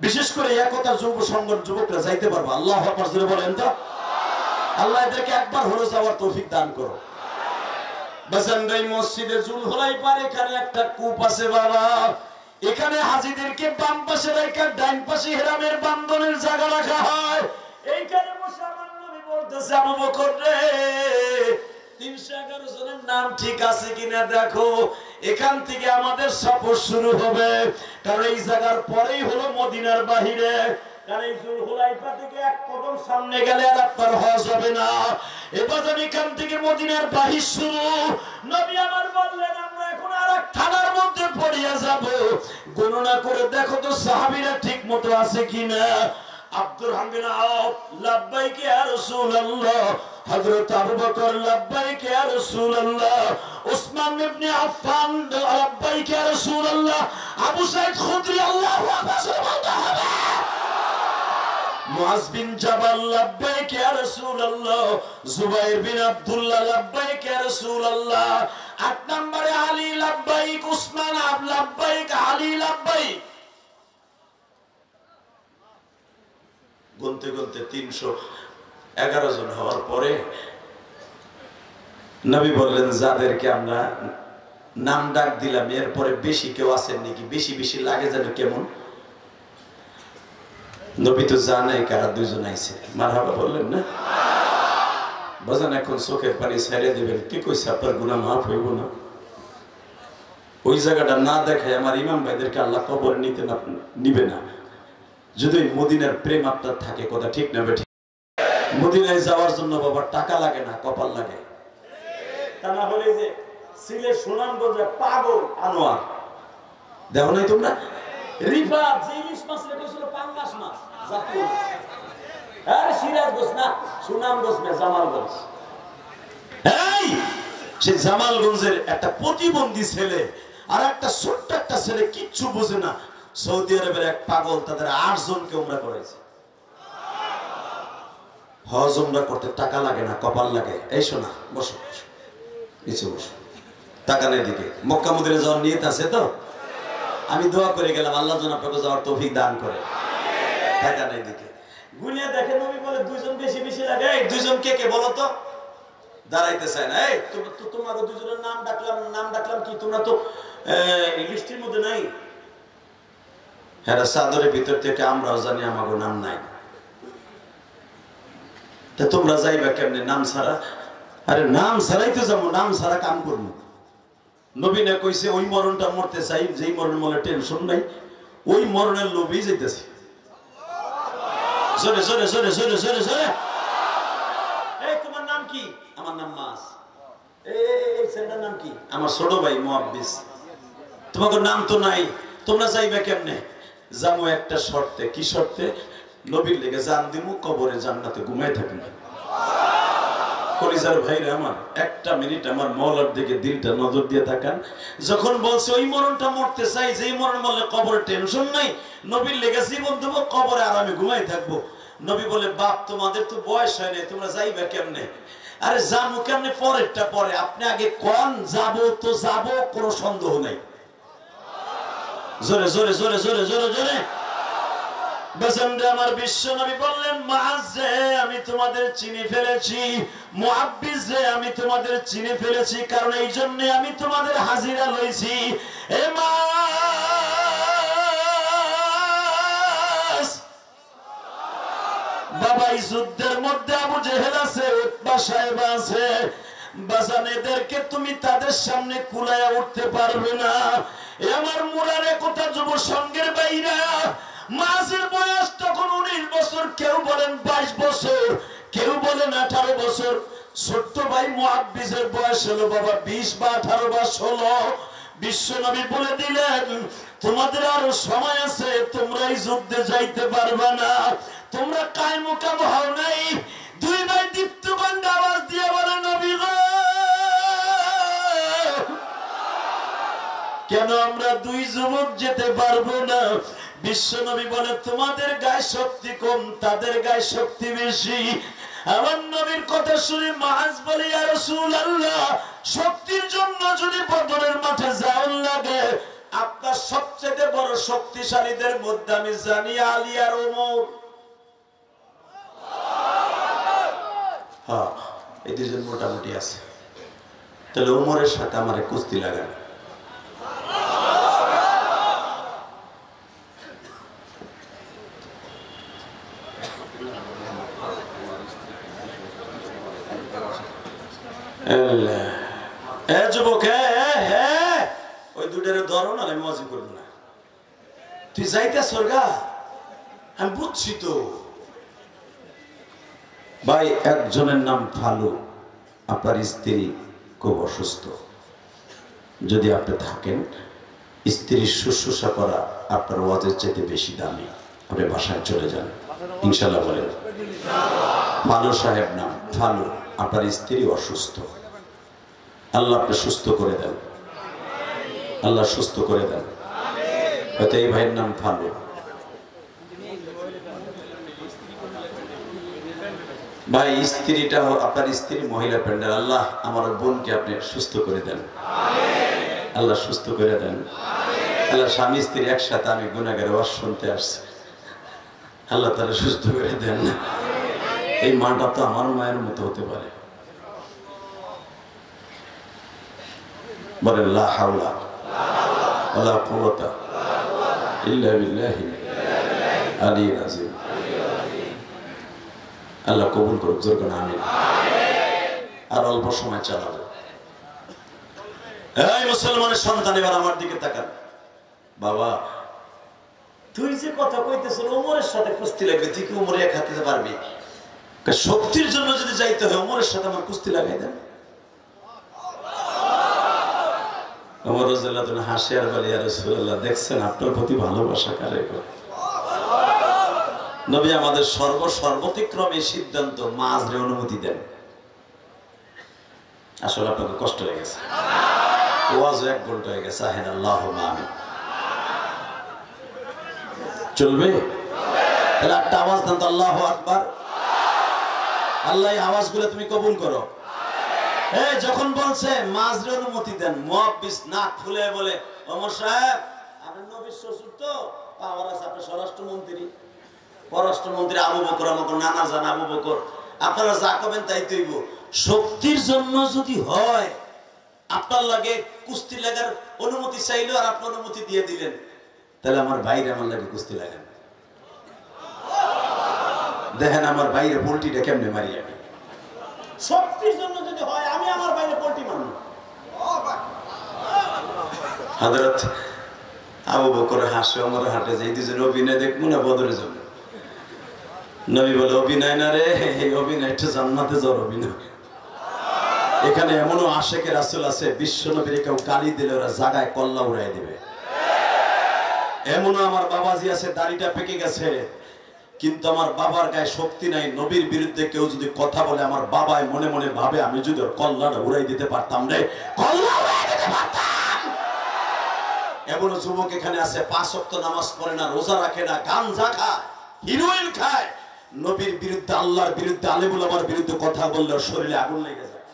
বিশেষ করে একতা যুব সংগঠন যুবকরা যাইতে পারবা। আল্লাহ আকবার জোরে বলেন তো। আল্লাহ এদেরকে একবার হলো যাওয়ার তৌফিক দান করো। বাজানরাই মসজিদে জুলহুলাইফার এখানে একটা কূপ আছে বাবা, এখানে হাজীদেরকে বাম পাশে রাখা ডান পাশে হেরামের বান্ধনের জায়গা রাখা হয়। এইখানে বসে আমার নবী বলতেছে, আবু বকর রে 311 জনের নাম ঠিক আছে কিনা দেখো, এখান থেকে আমাদের সফর শুরু হবে। কারণ এই জায়গার পরেই হলো মদিনার বাহিরে, কারণ এই জুলহুলাইফা থেকে এক কদম সামনে গেলে আর আপনার হজ হবে না। এবার এখান থেকে মদিনার বাহির শুরু। নবী আমার বললেন আমরা এখন আরেক থানার মধ্যে পড়িয়া যাব, গণনা করে দেখো তো সাহাবীরা ঠিক মতো আছে কিনা। আব্দুর রহমান আউফ লাব্বাইক ইয়া রাসূলুল্লাহ, হযরত আবু বকর লাব্বাইক ইয়া রাসূলুল্লাহ, উসমান ইবনে আফফান লাব্বাইক ইয়া রাসূলুল্লাহ, আবু সাঈদ খুদরি আল্লাহু আকবার সুবহানাল্লাহ, মুআজ বিন জাবাল লাব্বাইক ইয়া রাসূলুল্লাহ, জুবাইর বিন আব্দুল্লাহ লাব্বাইক ইয়া রাসূলুল্লাহ, 8 নম্বরে আলী লাব্বাইক, উসমান লাব্বাইক, আলী লাব্বাইক। গুনতে গুনতে 311 জন হওয়ার পরে নবী বললেন যাদেরকে আমরা নাম ডাক দিলাম এরপরে বেশি কেউ আছেন নাকি, বেশি বেশি লাগে যেন কেমন। নবী তো জানে কারা দুইজন আইছে, মারহাবা বললেন না? বাজান এখন চোখের পানি ছেড়ে দিবেন, কি কইছে আপনার গুনাহ মাফ হইব না? ওই জায়গাটা না দেখায় আমার ইমাম ভাইদেরকে আল্লাহ কবরে নিবে না, যদি মদিনার প্রেম আপনার থাকে। কথা ঠিক না বেঠিক? মদিনায় যাওয়ার জন্য বাবা টাকা লাগে না, কপাল লাগে। তা না হলে যে সিলেট সুনামগঞ্জে পাগল আনোয়ার দেখো নাই তোমরা, রিফাত যে ইলিশ মাছ রেখেছিল পাঙ্গাস মাছ জাতীয়, আরে সিরাজগঞ্জ না সুনামগঞ্জ না জামালগঞ্জ। এই সেই জামালগঞ্জের একটা প্রতিবন্ধী ছেলে আর একটা ছোট্ট একটা ছেলে কিচ্ছু বোঝে না, সৌদি আরবের এক পাগল তাদের 8 জনকে উমরা করেছে। হজ উমরা করতে টাকা লাগে না, কপাল লাগে। এই শোনা বসো, নিচে বসো, টাকা নেই দিকে। মক্কা মদিনা যাওয়ার নিয়ত আছে তো? আমি দোয়া করে গেলাম আল্লাহ যেন আপনাকে যাওয়ার তৌফিক দান করে। টাকা নেই দিকে গুনিয়া দেখে নবী বলে 2 জন বেশি বেশি লাগে। এই 2 জন কে কে বলো তো? দাঁড়াইতে চায় না। এই তোমারও 2 জনের নাম ডাকলাম কি তোমরা তো লিস্টের মধ্যে নাই? হ্যাঁ, চাদরের ভিতর থেকে আমরাও জানি আমারও নাম নাই, তা তোমরা যাইবা কেমনে নাম ছাড়া? আরে নাম ছাড়াই তো যাবো, নাম ছাড়া কাম করবো। নবী না কইছে ওই মরণটা মরতে চাই যেই মরণ মনে টেনশন নাই, ওই মরণের লোভেই যাইতেছি। জোরে জোরে জোরে জোরে জোরে জোরে। এই তোমার নাম কি? আমার নাম মাস। এই ছেলেটার নাম কি? আমার ছোট ভাই মুআব্বিস। তোমাদের নাম তো নাই, তোমরা যাইবা কেমনে? যাবো একটা শর্তে। কি শর্তে? নবীর লেগে জান দিমু, কবরে জান্নাতে ঘুমাই থাকবে। কলিজার ভাইরা আমার, একটা মিনিট আমার মওলার দিকে দিলটা নজর দিয়ে তাকান। যখন বলছে ওই মরণটা মরতে চাই যেই মরণ মরলে কবরে টেনশন নাই, নবীর লেগে জীবন দেবো, কবরে আরামে ঘুমাই থাকবো। নবী বলে বাপ তোমাদের তো বয়স হয় নাই, তোমরা যাইবা কেমনে? আরে যাবো কেমনে পরেরটা পরে, আপনি আগে কোন যাবো তো যাবো, কোনো সন্দেহ নাই। জোরে জোরে জোরে জোরে জোরে জোরে। আমার বিশ্ব নবী বললেন মুআজ রে আমি তোমাদের চিনে ফেলেছি, মুআব্বিস রে আমি তোমাদের চিনে ফেলেছি, কারণ এই জন্য আমি তোমাদের হাজিরা লইছি। এ বাবা এই যুদ্ধের মধ্যে আবু জেহেল আছে, উতবা সাহেব আছে, বাজান এদেরকে তুমি তাদের সামনে কুলায়া উঠতে পারবে না। এ আমার মুরারে কথা যুব সঙ্গের বাইরা, মাঝের বয়স তখন 19 বছর, কেউ বলেন 22 বছর, কেউ বলেন 18 বছর। ছোট্ট ভাই মুআব্বিসের বয়স হলো বাবা 20 বা 18 বা 16। বিশ্ব নবী বলে দিলেন তোমাদের আরো সময় আছে, তোমরা এই যুদ্ধে যাইতে পারবে না, তোমরা কায়মুকাম হও নাই। 2 ভাই দীপ্তমান আওয়াজ দিয়ে বলে নবী গো কেন আমরা 2 যুবক যেতে পারবো না? বিশ্ব নবী বলে তোমাদের গায়ে শক্তি কম, তাদের গায়ে শক্তি বেশি। আমার নবীর কথা শুনে মুআজ বলে ইয়া রাসূলুল্লাহ শক্তির জন্য যদি বদরের মাঠে যাওয়ার লাগে, আপনার সবচেয়ে বড় শক্তিশালীদের মধ্যে আমি জানি আলী আর ওমর। হ্যাঁ, এই 2 জন মোটামুটি আছে। তাহলে ওমরের সাথে আমার কুস্তি লাগান। যুবক, ওই দুটারে ধরো না, আমি মজা করবো না। তুই যাইতে সরগা, আমি বুঝছি তো ভাই। একজনের নাম ফালু, আপনার স্ত্রী খুব অসুস্থ। যদি আপনি থাকেন, স্ত্রীর শুশ্রূষা করা আপনার ওয়াজের চাইতে বেশি দামি। আপনি বাসায় চলে যান, ইনশাল্লাহ বলেন। ফালু সাহেব নাম, ফালু। আপনার স্ত্রী অসুস্থ, আল্লাহ আপনি সুস্থ করে দেন, আল্লাহ সুস্থ করে দেন। হয়তো এই ভাইয়ের নাম ফালু। ভাই স্ত্রীটা, আপনার স্ত্রী মহিলা প্যান্ডেল, আল্লাহ আমার বোনকে আপনি সুস্থ করে দেন, আল্লাহ সুস্থ করে দেন। আল্লাহ স্বামী স্ত্রী একসাথে, আমি গুনাহগার ওয়াজ শুনতে আসছি, আল্লাহ তারা সুস্থ করে দেন। এই মাটা তো আমার মায়ের মতো হতে পারে। বলেন লা হাওলা ওয়ালা কুওয়াতা ইল্লা বিল্লাহিল আলিয়্যিল আযীম। আল্লাহ কবুল করুক, জোর করে আমিন। আর অল্প সময় চালাবো। এই মুসলমানের সন্তান, এবার আমার দিকে তাকান। বাবা, তুই যে কথা কইতেছ ওমরের সাথে কুস্তি লাগবে, তুই কি ওমরে এক হাতে পারবি? শক্তির জন্য যদি যাইতে হয়, ওমরের সাথে আমার কুস্তি লাগাই দেন। ওমর রাদিয়াল্লাহু আনহু হাসি আর বলে, ইয়া রাসূলুল্লাহ, দেখছেন আপনার প্রতি ভালোবাসা কারে গো। নবী আমাদের সর্বতিক্রমে সিদ্ধান্ত, মাঝরে অনুমতি দেন। আসলে আপনাকে কষ্ট হয়ে গেছে, ওয়াজ 1 ঘন্টা হয়ে গেছে। আহেন আল্লাহুম্মা আমিন। চলবে? তাহলে একটা আওয়াজ দেন তো, আল্লাহু আকবার। আল্লাহ এই আওয়াজগুলো তুমি কবুল করো। এই যখন বলছে মাঝরে অনুমতি দেন, মুয়াব্বিস নাক ফুলে বলে, ওমর সাহেব আপনি নবীর শ্বশুর তো, পাওয়ার আছে, আপনি স্বরাষ্ট্রমন্ত্রী, পররাষ্ট্রমন্ত্রী আবু বকর, আমাকে নানা জান আবু বকর, আপনারা যা করবেন তাই তৈব। শক্তির জন্য যদি হয়, আপনার লাগে কুস্তি লাগার অনুমতি চাইলো আর আপনি অনুমতি দিয়ে দিলেন, তাহলে আমার ভাইরে আমার লাগে কুস্তি লাগান। দেখেন আমার ভাইরে পোল্ট্রিটা কেমনে মারি আমি। শক্তির জন্য যদি হয়, আমি আমার ভাইরে পোল্ট্রি মারব। হযরত আবু বকর হাসে, ওমর হাটে, যে দুজন অভিনয় দেখবো না বদরে যাব। নবী বলে, অভিনয় না রে, এই অভিনয়টা জান্নাতে যাওয়ার অভিনয়। এখানে এমনও আশেকের রাসূল আছে, বিশ্ব নবীর কেউ গালি দিলে ওরা জায়গায় কল্লা উড়াই দিবে। এমনও আমার বাবাজি আছে, দাড়িটা পেকে গেছে, কিন্তু আমার বাবার গায়ে শক্তি নাই। নবীর বিরুদ্ধে কেউ যদি কথা বলে, আমার বাবাই মনে মনে ভাবে, আমি যদি ওর কল্লাটা উড়াই দিতে পারতাম রে, কল্লা উড়াই দিতে পারতাম। এমনও যুবক এখানে আছে, 5 ওয়াক্ত নামাজ পড়ে না, রোজা রাখে না, গাঞ্জা খায়, হিরোইন খায়, নবীর বিরুদ্ধে, আল্লাহর বিরুদ্ধে, আলেমুল আমার বিরুদ্ধে কথা বললে শরীরে আগুন লেগে যায়।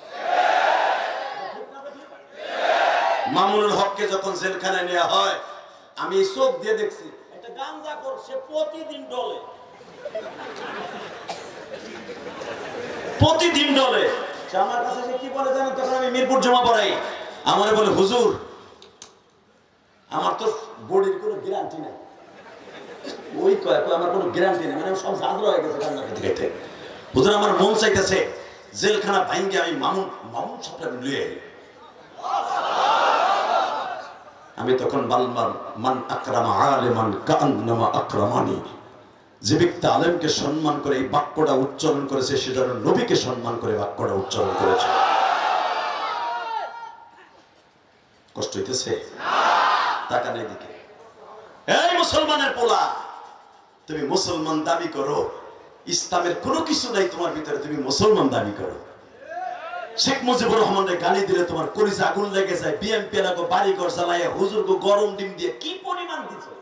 মামুনুল হককে যখন জেলখানায় নেওয়া হয়, আমি চোখ দিয়ে দেখছি, একটা গাঞ্জা কর, সে প্রতিদিন ডলে, প্রতিদিন ডলে। আমার কাছে সে কি বলে জানেন? তখন আমি মিরপুর জমা পড়াই, আমারে বলে, হুজুর আমার তো বডির কোনো গ্যারান্টি নাই। ওই কয় আমার কোনো গ্যারান্টি নেই, মানে সব জাদরা হয়ে গেছে কান্না খেতে খেতে। হুজুর আমার মন চাইতেছে জেলখানা ভাঙ্গে আমি মামুন সাহেবকে লুয়ে আই। আমি তখন বললাম, মান আকরামা আলিমান কান্নামা আকরামানি। যে ব্যক্তি আলেমকে সম্মান করে এই বাক্যটা উচ্চারণ করেছে, সেটা নবীকে সম্মান করে বাক্যটা উচ্চারণ করেছে। কষ্ট হইতেছে? তাকান এদিকে। এই মুসলমানের পোলা, তুমি মুসলমান দাবি করো, ইসলামের কোনো কিছু নাই তোমার ভিতরে, তুমি মুসলমান দাবি করো। শেখ মুজিবুর রহমানের গালি দিলে তোমার কলিজা আগুন লেগে যায়। বিএনপি এলাকা বাড়ি ঘর জ্বালায়, হুজুরকে গরম ডিম দিয়ে কি পরিমাণ দিচ্ছে।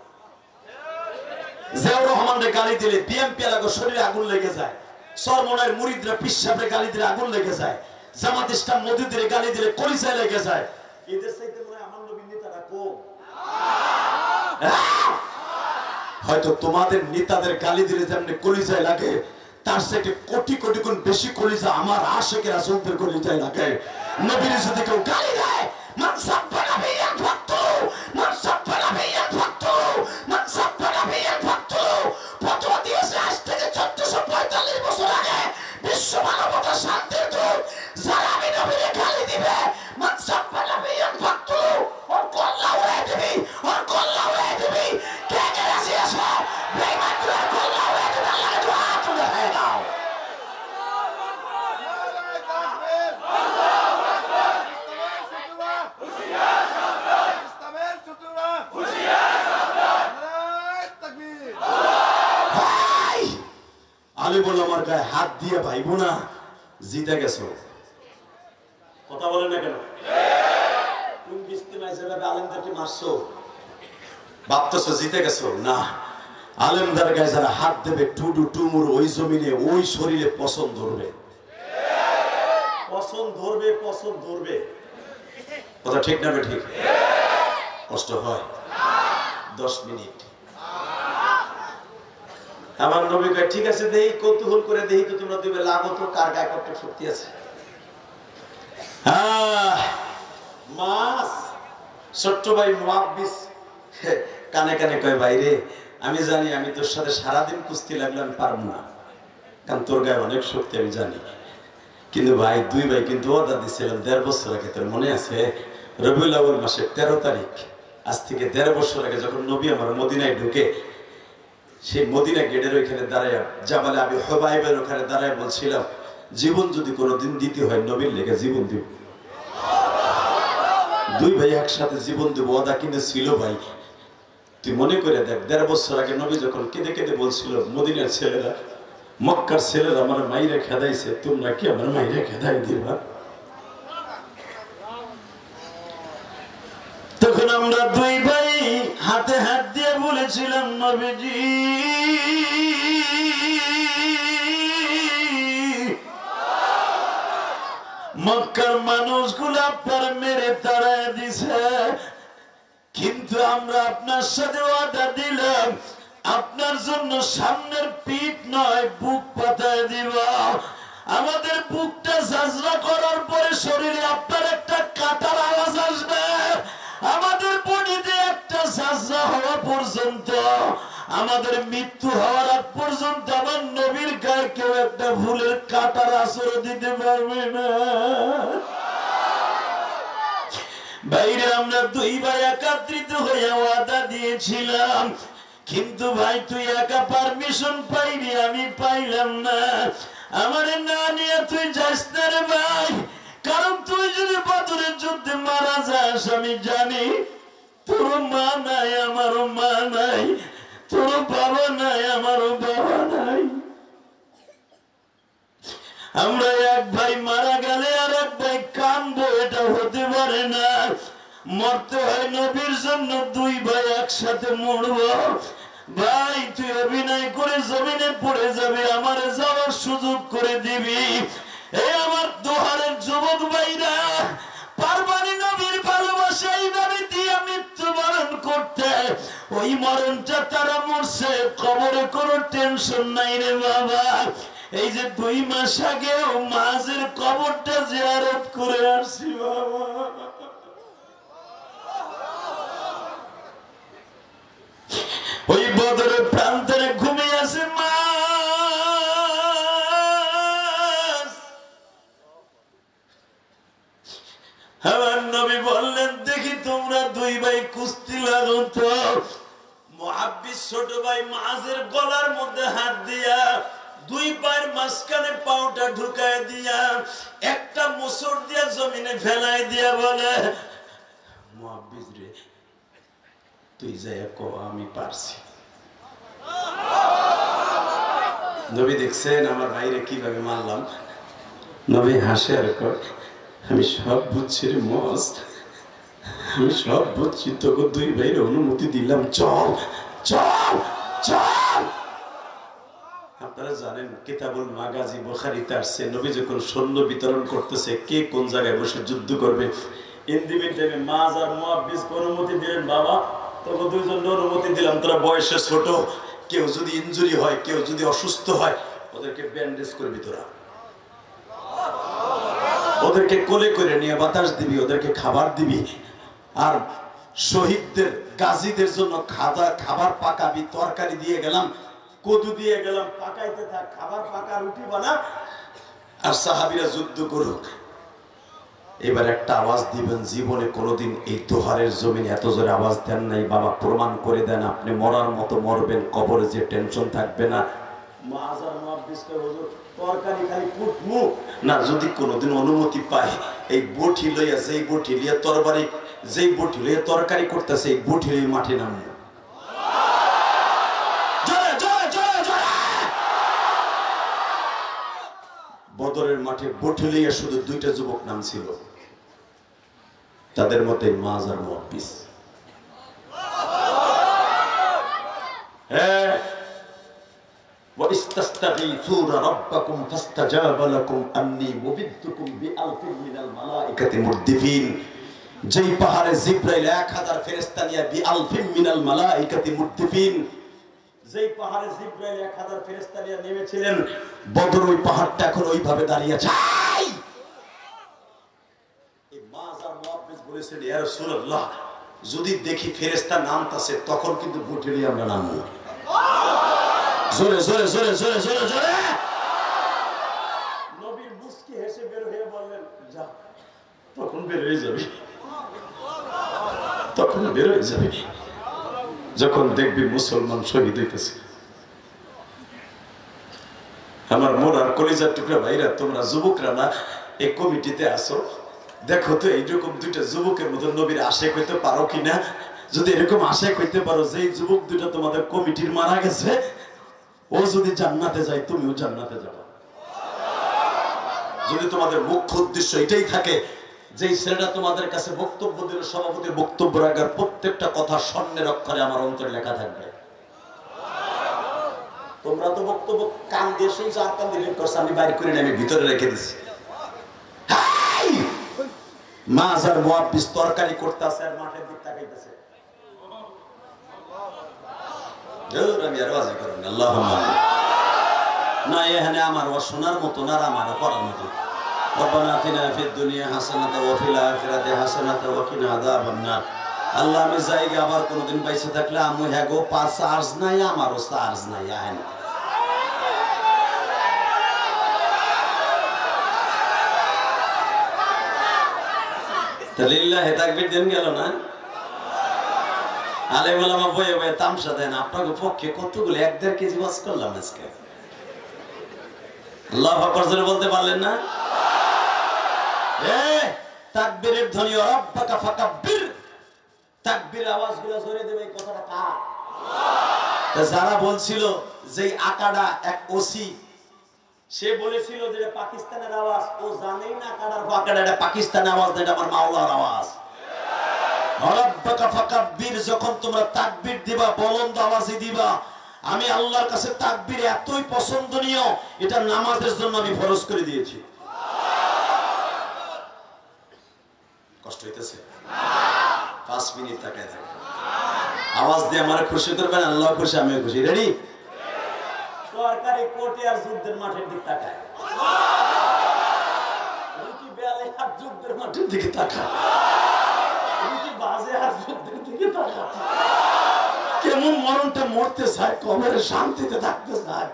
জিয়াউর রহমানের গালি দিলে বিএনপি এলাকা শরীরে আগুন লেগে যায়। সরমনের মুরিদরা পিসাবের গালি দিলে আগুন লেগে যায়। জামাত ইসলাম মসজিদের গালি দিলে কলিজা লেগে যায়। এদের চাইতে মনে হয় আমার নবীর নেতারা কম। হয়তো তোমাদের নেতাদের গালি দিলে যেমনি কলিজায় লাগে, তার সাথে কোটি কোটি গুণ বেশি কলিজা আমার আশেকের রাসূলদের কলিজায় লাগে। নবীর যদি কেউ গালি দেয়, মান সাব্বা নাবিয়ান ফাকতুলু, মান সাব্বা নাবিয়ান ফাকতুলু, মান সাব্বা নাবিয়ান ফাকতুলু। ফতোয়া দিয়েছে আজ থেকে 1445 বছর আগে বিশ্ব মানবতা শান্তির দূত। যারা আমি নবীরে গালি দিবে, মান সাব্বা নাবিয়ান ফাকতুলু, ওর কল্লা উড়াই দিবি, ওর কল্লা উড়াই দিবি। কে কে রাজি আছো? বেঈমান করে কল্লা উড়াই দিবি। আল্লাহকে দোয়া তুলে হয়ে দাও। আলী বলল আমার গায়ে হাত দিয়ে ভাইবো না, জিতে গেছো। কথা বলে না কেন? তুমি ইস্তেমায় যেভাবে আলেমদেরকে মারছো, ভাবতেছো জিতে গেছো? না, আলেমদের গায়ে যারা হাত দেবে টুডু টুমুর ওই জমিনে ওই শরীরে পছন্দ ধরবে, পছন্দ ধরবে, পছন্দ ধরবে। কথা ঠিক না ঠিক? কষ্ট হয় 10 মিনিট। আমার নবী কয় ঠিক আছে, দেই কৌতূহল করে দেই তো তোমরা দিবে লাগো তো কার গায়ে কত শক্তি আছে। মাস ছোট্ট ভাই মুআব্বিস কানে কানে কয় বাইরে আমি জানি আমি তোর সাথে সারাদিন কুস্তি লাগলে আমি পারবো না, কারণ তোর গায়ে অনেক শক্তি আমি জানি। কিন্তু ভাই দুই ভাই কিন্তু ওয়াদা দিয়েছিলাম 1.5 বছর আগে, তোর মনে আছে? রবিউল আউয়াল মাসের 13 তারিখ, আজ থেকে 1.5 বছর আগে যখন নবী আমার মদিনায় ঢুকে, সেই মদিনা গেটের ওইখানে দাঁড়ায় জাবালে আবি হুবাইবের ওখানে দাঁড়ায় বলছিলাম জীবন যদি কোনোদিন দিতে হয় নবীর লেগে জীবন দিব। দুই ভাই একসাথে জীবন দেব ওয়াদা কিন্তু ছিল ভাই। তুই মনে করে দেখ 1.5 বছর আগে নবী যখন কেঁদে কেঁদে বলছিল মদিনার ছেলেরা, মক্কার ছেলেরা আমার মাইরে খেদাইছে, তোমরা কি আমার মাইরে খেদাই দিবা? তখন আমরা দুই ভাই হাতে হাত দিয়ে বলেছিলাম নবীজি মক্কার মানুষগুলো আপনার মেরে তাড়ায় দিছে, কিন্তু আমরা আপনার সাথে ওয়াদা দিলাম আপনার জন্য সামনের পিঠ নয় বুক পাতায় দিব। আমাদের বুকটা ঝাঁঝরা করার পরে শরীরে আপনার একটা কাটার আওয়াজ আসবে, আমাদের বডিতে একটা ঝাঁঝরা হওয়া পর্যন্ত, আমাদের মৃত্যু হওয়ার আগ পর্যন্ত আমার নবীর গায়ে কেউ একটা ফুলের কাটার আসর দিতে পারবে না। বাইরে আমরা দুই ভাই একত্রিত হয়ে ওয়াদা দিয়েছিলাম, কিন্তু ভাই তুই একা পারমিশন পাইনি, আমি পাইলাম না। আমারে না নিয়ে তুই যাস না রে ভাই, কারণ তুই যদি বদরের যুদ্ধে মারা যাস আমি জানি তোর মা নাই আমারও মা নাই, তোর বাবা নাই আমারও বাবা নাই। আমরা এক ভাই মারা গেলে আর এক ভাই কাঁদবো, এটা হতে পারে না। মরতে হয় নবীর জন্য, দুই ভাই একসাথে মরবো। ভাই তুই অভিনয় করে জমিনে পড়ে যাবে, আমারে যাওয়ার সুযোগ করে দিবি। এই আমার দোহারের যুবক ভাইরা, পারবানি নবীর ভালোবাসা এইভাবে দিয়ে মৃত্যুবরণ করতে, ওই মরণটা তারা মরছে, কবরে কোনো টেনশন নাই রে বাবা। এই যে 2 মাস আগেও মাঝের কবরটা জিয়ারত করে আসছি বাবা। ওই বদরের প্রান্তরে ঘুমিয়ে আছে মাস। আমার নবী বললেন দেখি তোমরা দুই ভাই কুস্তি লাগো তো। মুআব্বিস ছোট ভাই মাঝের গলার মধ্যে হাত দিয়া দুই পায়ের মাঝখানে পাউটা ঢুকায় দিয়া একটা মুসর দিয়া জমিনে ফেলাই দিয়া বলে মুআব্বিস রে তুই যাই কো আমি পারছি। নবী দেখছেন আমার ভাইরে কিভাবে মারলাম। নবী হাসে আর কয় আমি সব বুঝছি রে মস্ত, আমি সব বুঝছি, তোকে দুই ভাইয়ের অনুমতি দিলাম, চল চল চল। আপনারা জানেন কিতাবুল মাগাজি বুখারীতে আসছে নবী যখন সৈন্য বিতরণ করতেছে কে কোন জায়গায় বসে যুদ্ধ করবে, ইন্দিবিন টাইমে মাজ আর মুআব্বিস অনুমতি দিলেন বাবা তোকে দুইজন অনুমতি দিলাম, তোরা বয়সে ছোট, কেউ যদি ইনজুরি হয় কেউ যদি অসুস্থ হয় ওদেরকে ব্যান্ডেজ করবি তোরা। ওদেরকে কোলে করে নিয়ে বাতাস দিবি, ওদেরকে খাবার দিবি। আর শহীদদের গাজীদের জন্য খাবার পাকাবি। তরকারি দিয়ে গেলাম, কদু দিয়ে গেলাম, পাকাইতে থাক, খাবার পাকা, রুটি বানা, আর সাহাবীরা যুদ্ধ করুক। এবার একটা আওয়াজ দিবেন, জীবনে কোনোদিন এই দোহারের জমিনে এত জোরে আওয়াজ দেন নাই। বাবা প্রমাণ করে দেন আপনি মরার মতো মরবেন, কবরে যে টেনশন থাকবে না। তরকারি খালি ফুটমু না, যদি কোনোদিন অনুমতি পায় এই বটি লইয়া, যেই বটি লিয়া তরবারি, যেই বটি লইয়া তরকারি করতেছে, এই বটি লইয়া মাঠে নামবো। বদরের মাঠে বটি লইয়া শুধু দুইটা যুবক নামছিল, তাদের মধ্যে মাজ আর মুহাব্বিস। হ্যাঁ, وَإِسْتَسْتَغِيثُونَ رَبَّكُمْ فَاسْتَجَابَ لَكُمْ أَنِّي مُمِدُّكُمْ بِأَلْفٍ مِنَ الْمَلَائِكَةِ مُرْدِفِينَ। যেই পাহাড়ে জিবরাইল 1000 ফেরেশতা নিয়ে বিআলফিন মিনাল মালাইকাতি মুরদিফিন, যেই পাহাড়ে জিবরাইল 1000 ফেরেশতা নিয়ে নেমেছিলেন, বদর ওই পাহাড়টা এখন ওইভাবে দাঁড়িয়ে আছে। এই মাজার মুহাব্বিস বলেছেন, ইয়া রাসূলুল্লাহ, যদি দেখি ফেরেশতা নামতাছে তখন কিন্তু বুঝে নিয়ে আমরা নামবো। জোরে জোরে জোরে জোরে জোরে জোরে। নবীর মুস্কি হেসে বের হয়ে বললেন, যা, তখন বের হয়ে যাবে, তখন বের হয়ে যাবে যখন দেখবি মুসলমান শহীদ হইতেছে। আমার মোরার কলিজার টুকরা ভাইরা, তোমরা যুবকরা না এই কমিটিতে আসো, দেখো তো এইরকম দুইটা যুবকের মতো নবীর আশেক হইতে পারো কিনা। যদি এরকম আশেক হইতে পারো, যে যুবক দুইটা তোমাদের কমিটির মারা গেছে, ও যদি জান্নাতে যায় তুমিও জান্নাতে যাবে। যদি তোমাদের মুখ্য উদ্দেশ্য এটাই থাকে, যে ছেলেটা তোমাদের কাছে বক্তব্য দিল, সভাপতির বক্তব্য রাখার প্রত্যেকটা কথা স্বর্ণের অক্ষরে আমার অন্তরে লেখা থাকবে। তোমরা তো বক্তব্য কান দিয়ে শুনছো, আর কান দিয়ে করছো, আমি বাইর করে আমি ভিতরে রেখে দিছি। মাজার মুহাব্বিস তরকারি করতেছে আর মাঠের দিক তাকাইতেছে। আমি আর ওয়াজ করি না, আল্লাহুম্মা না, এখানে আমার ওয়াজ শোনার মতো না, আমার করার মতো। রব্বানা আতিনা ফিদ দুনিয়া হাসানাতাও ওয়া ফিল আখিরাতি হাসানাতাও ওয়া কিনা আযাবান নার। আল্লাহ, আমি জায়গা আবার কোনোদিন বাইসে থাকলে আমি হ্যাঁ গো পার চার্জ নাই, আমারও চার্জ নাই, আহেন লিল্লাহি তাকবীর দেন গেল না। আলেম ওলামা বয়ে বয়ে তামসা দেন। আপনাকে পক্ষে কতগুলো 1-1.5 কেজি ওয়াজ করলাম আজকে। আল্লাহু আকবার জোরে বলতে পারলেন না? তাকবীরের ধ্বনি, রব্বাকা ফাকাব্বির, তাকবীর আওয়াজগুলো জোরে দেবে, এই কথাটা কার? যারা বলছিল যে আকাডা এক ওসি, সে বলেছিল যে পাকিস্তানের আওয়াজ, ও জানেই না আকাডার আকাডা এটা পাকিস্তানের আওয়াজ, এটা আমার মাওলার আওয়াজ। রব্বাকা ফাকাব্বির, যখন তোমরা তাকবীর দিবা বুলন্দ আওয়াজে দিবা। আমি আল্লাহর কাছে তাকবীর এতই পছন্দনীয়, এটা নামাজের জন্য আমি ফরজ করে দিয়েছি। কষ্ট হইতেছে? 5 মিনিট তাকায় থাকে, আওয়াজ দিয়ে আমার খুশি করবেন, আল্লাহ খুশি, আমিও খুশি। রেডি? সরকারি কোর্টে আর যুদ্ধের মাঠের দিকে তাকায়, রুটি বেলে আর যুদ্ধের মাঠের দিকে তাকায়, রুটি বাজে আর যুদ্ধের দিকে তাকায়। কেমন মরণটা মরতে চায়, কবরে শান্তিতে থাকতে চায়।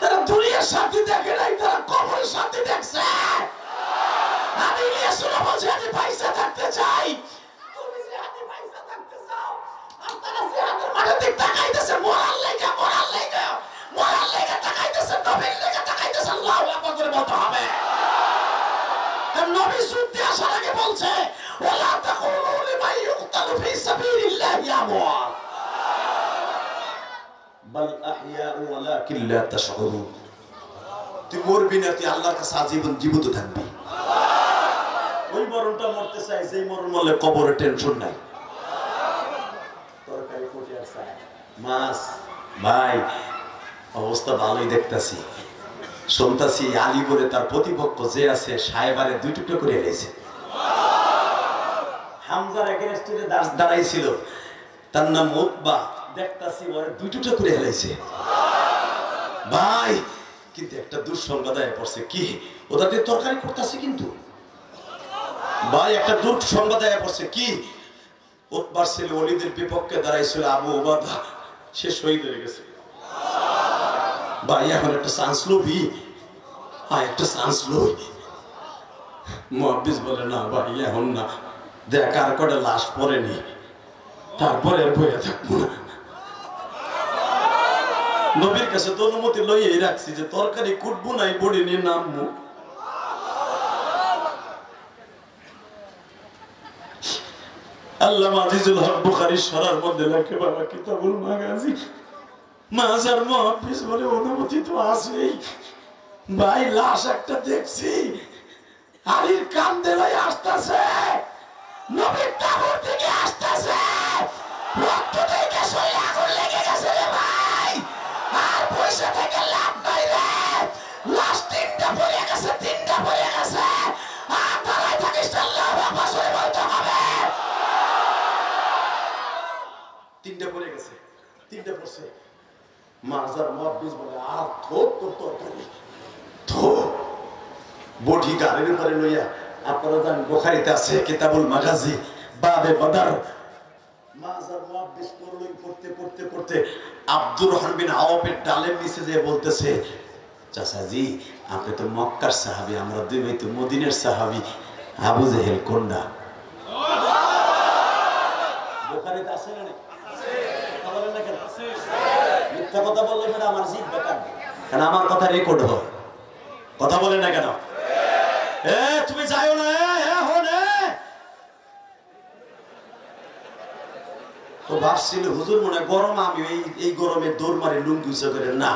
তারা দুনিয়ার শান্তি দেখে নাই, তারা কবরের শান্তি দেখছে। আমি ইয়েসুরা বলছি, আমি পয়সা থাকতে চাই। তুমি যে আমি পয়সা থাকতে চাও, আর তারা যে হাতের মাঠের দিকে তাকাইতেছে, মরার লাগা, মরার লাগা, মরার লাগা তাকাইতেছে, নবীর লাগা তাকাইতেছে। আল্লাহু আকবার করে বলতে হবে। নবী যুদ্ধে আসার আগে বলছে, ওয়ালা তাকুলু লিমান ইউকতালু ফি সাবিলিল্লাহি আমওয়াত বাল আহইয়াউ ওয়ালাকিন লা তাশউরুন। তুই মরবি না, তুই আল্লাহর কাছে আজীবন জীবিত থাকবি। ওই মরণটা মরতে চাই, যেই মরণ মরলে কবরে টেনশন নাই। তরকারি কোটে আর চাই, মাছ। ভাই, অবস্থা ভালোই দেখতাছি, শুনতাছি আলীপুরে তার প্রতিপক্ষ যে আছে সাহেবারে 2 টুকরো করে এলেছে। হামজার এগেইনস্টে দাঁড়াইছিল, তার নাম উতবা, দেখতাছি ওরে 2 টুকরো করে এলেছে। ভাই, কিন্তু একটা দুঃসংবাদ পড়ছে কি ওটাতে তরকারি করতেছে কিন্তু ভাই একটা দুঃসংবাদ পড়ছে কি উতবার ছেলে ওলীদের বিপক্ষে দাঁড়াইছিল আবু উবাদা সে শহীদ হয়ে গেছে ভাই এখন একটা চান্স লবি একটা চান্স লই মুহাদ্দিস বলে না ভাই এখন না দেখ আর কটা লাশ পড়েনি তারপরে আর বইয়া থাকবো না নবীর কাছে তো অনুমতি লইয়াই রাখছি যে তরকারি কুটবো নাই বড়ি নিয়ে নামবো আল্লামা আজিজুল হক বুখারীর শরহের মধ্যে লেখে বাবা কিতাবুল মাগাজি মাজার মুহাদ্দিস বলে অনুমতি তো আছেই ভাই লাশ একটা দেখছি আলীর কান্দে লই আসতেছে নবীর তাবুর থেকে আসতেছে রক্ত থেকে শরীরে আগুন লেগে গেছে রে ভাই আর পয়সা থেকে লাভ নাই রে লাশ তিনটা পড়ে গেছে আর তারাই থাকিস আল্লাহু আকবার বলে বলতে হবে তিনটা পড়ে গেছে তিনটা পড়ছে মাজার মুহাদ্দিস বলে আর থোক তোর তরকারি থো বডি গাড়ির উপরে লইয়া আপনারা জানেন বুখারীতে আছে কিতাবুল মাগাজি বাবে বদর মাজার মুহাদ্দিস পড়তে পড়তে পড়তে আব্দুর রহমান বিন আওফের ডালের নিচে যে বলতেছে চাচাজি আপনি তো মক্কার সাহাবী আমরা দুই ভাই তো মদিনার সাহাবী আবু জেহেল কোনটা বুখারীতে আছে না কথা বলেন না কেন মিথ্যা কথা বললে মানে আমার জিভ বেকার কারণ আমার কথা রেকর্ড হয় কথা বলে না কেন তুমি যাও না তো ভাবছিল হুজুর মনে গরম আমি এই গরমে দৌড় মারি লুঙ্গি উঁচা করে না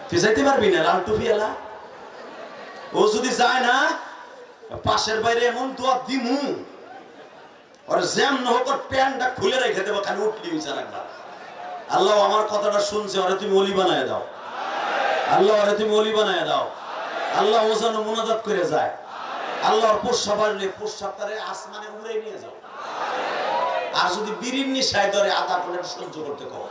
তুই যাইতে পারবি না লাল টুপি এলা ও যদি যায় না পাশের বাইরে এমন দোয়া দিমু আর জ্যাম নহক প্যান্টটা খুলে রেখে দেবো খালি উঠলি উঁচা রাখবা আল্লাহ আমার কথাটা শুনছে ওরে তুমি অলি বানায় দাও আল্লাহ ওরে তুমি অলি বানায় দাও আল্লাহ ওজানো মুনাজাত করে যায় আল্লাহর প্রস্রাব আসলে প্রস্রাবটারে আসমানে উড়ে নিয়ে যাও আর যদি বিড়ির নিশায় ধরে আধা করে সহ্য করতে কও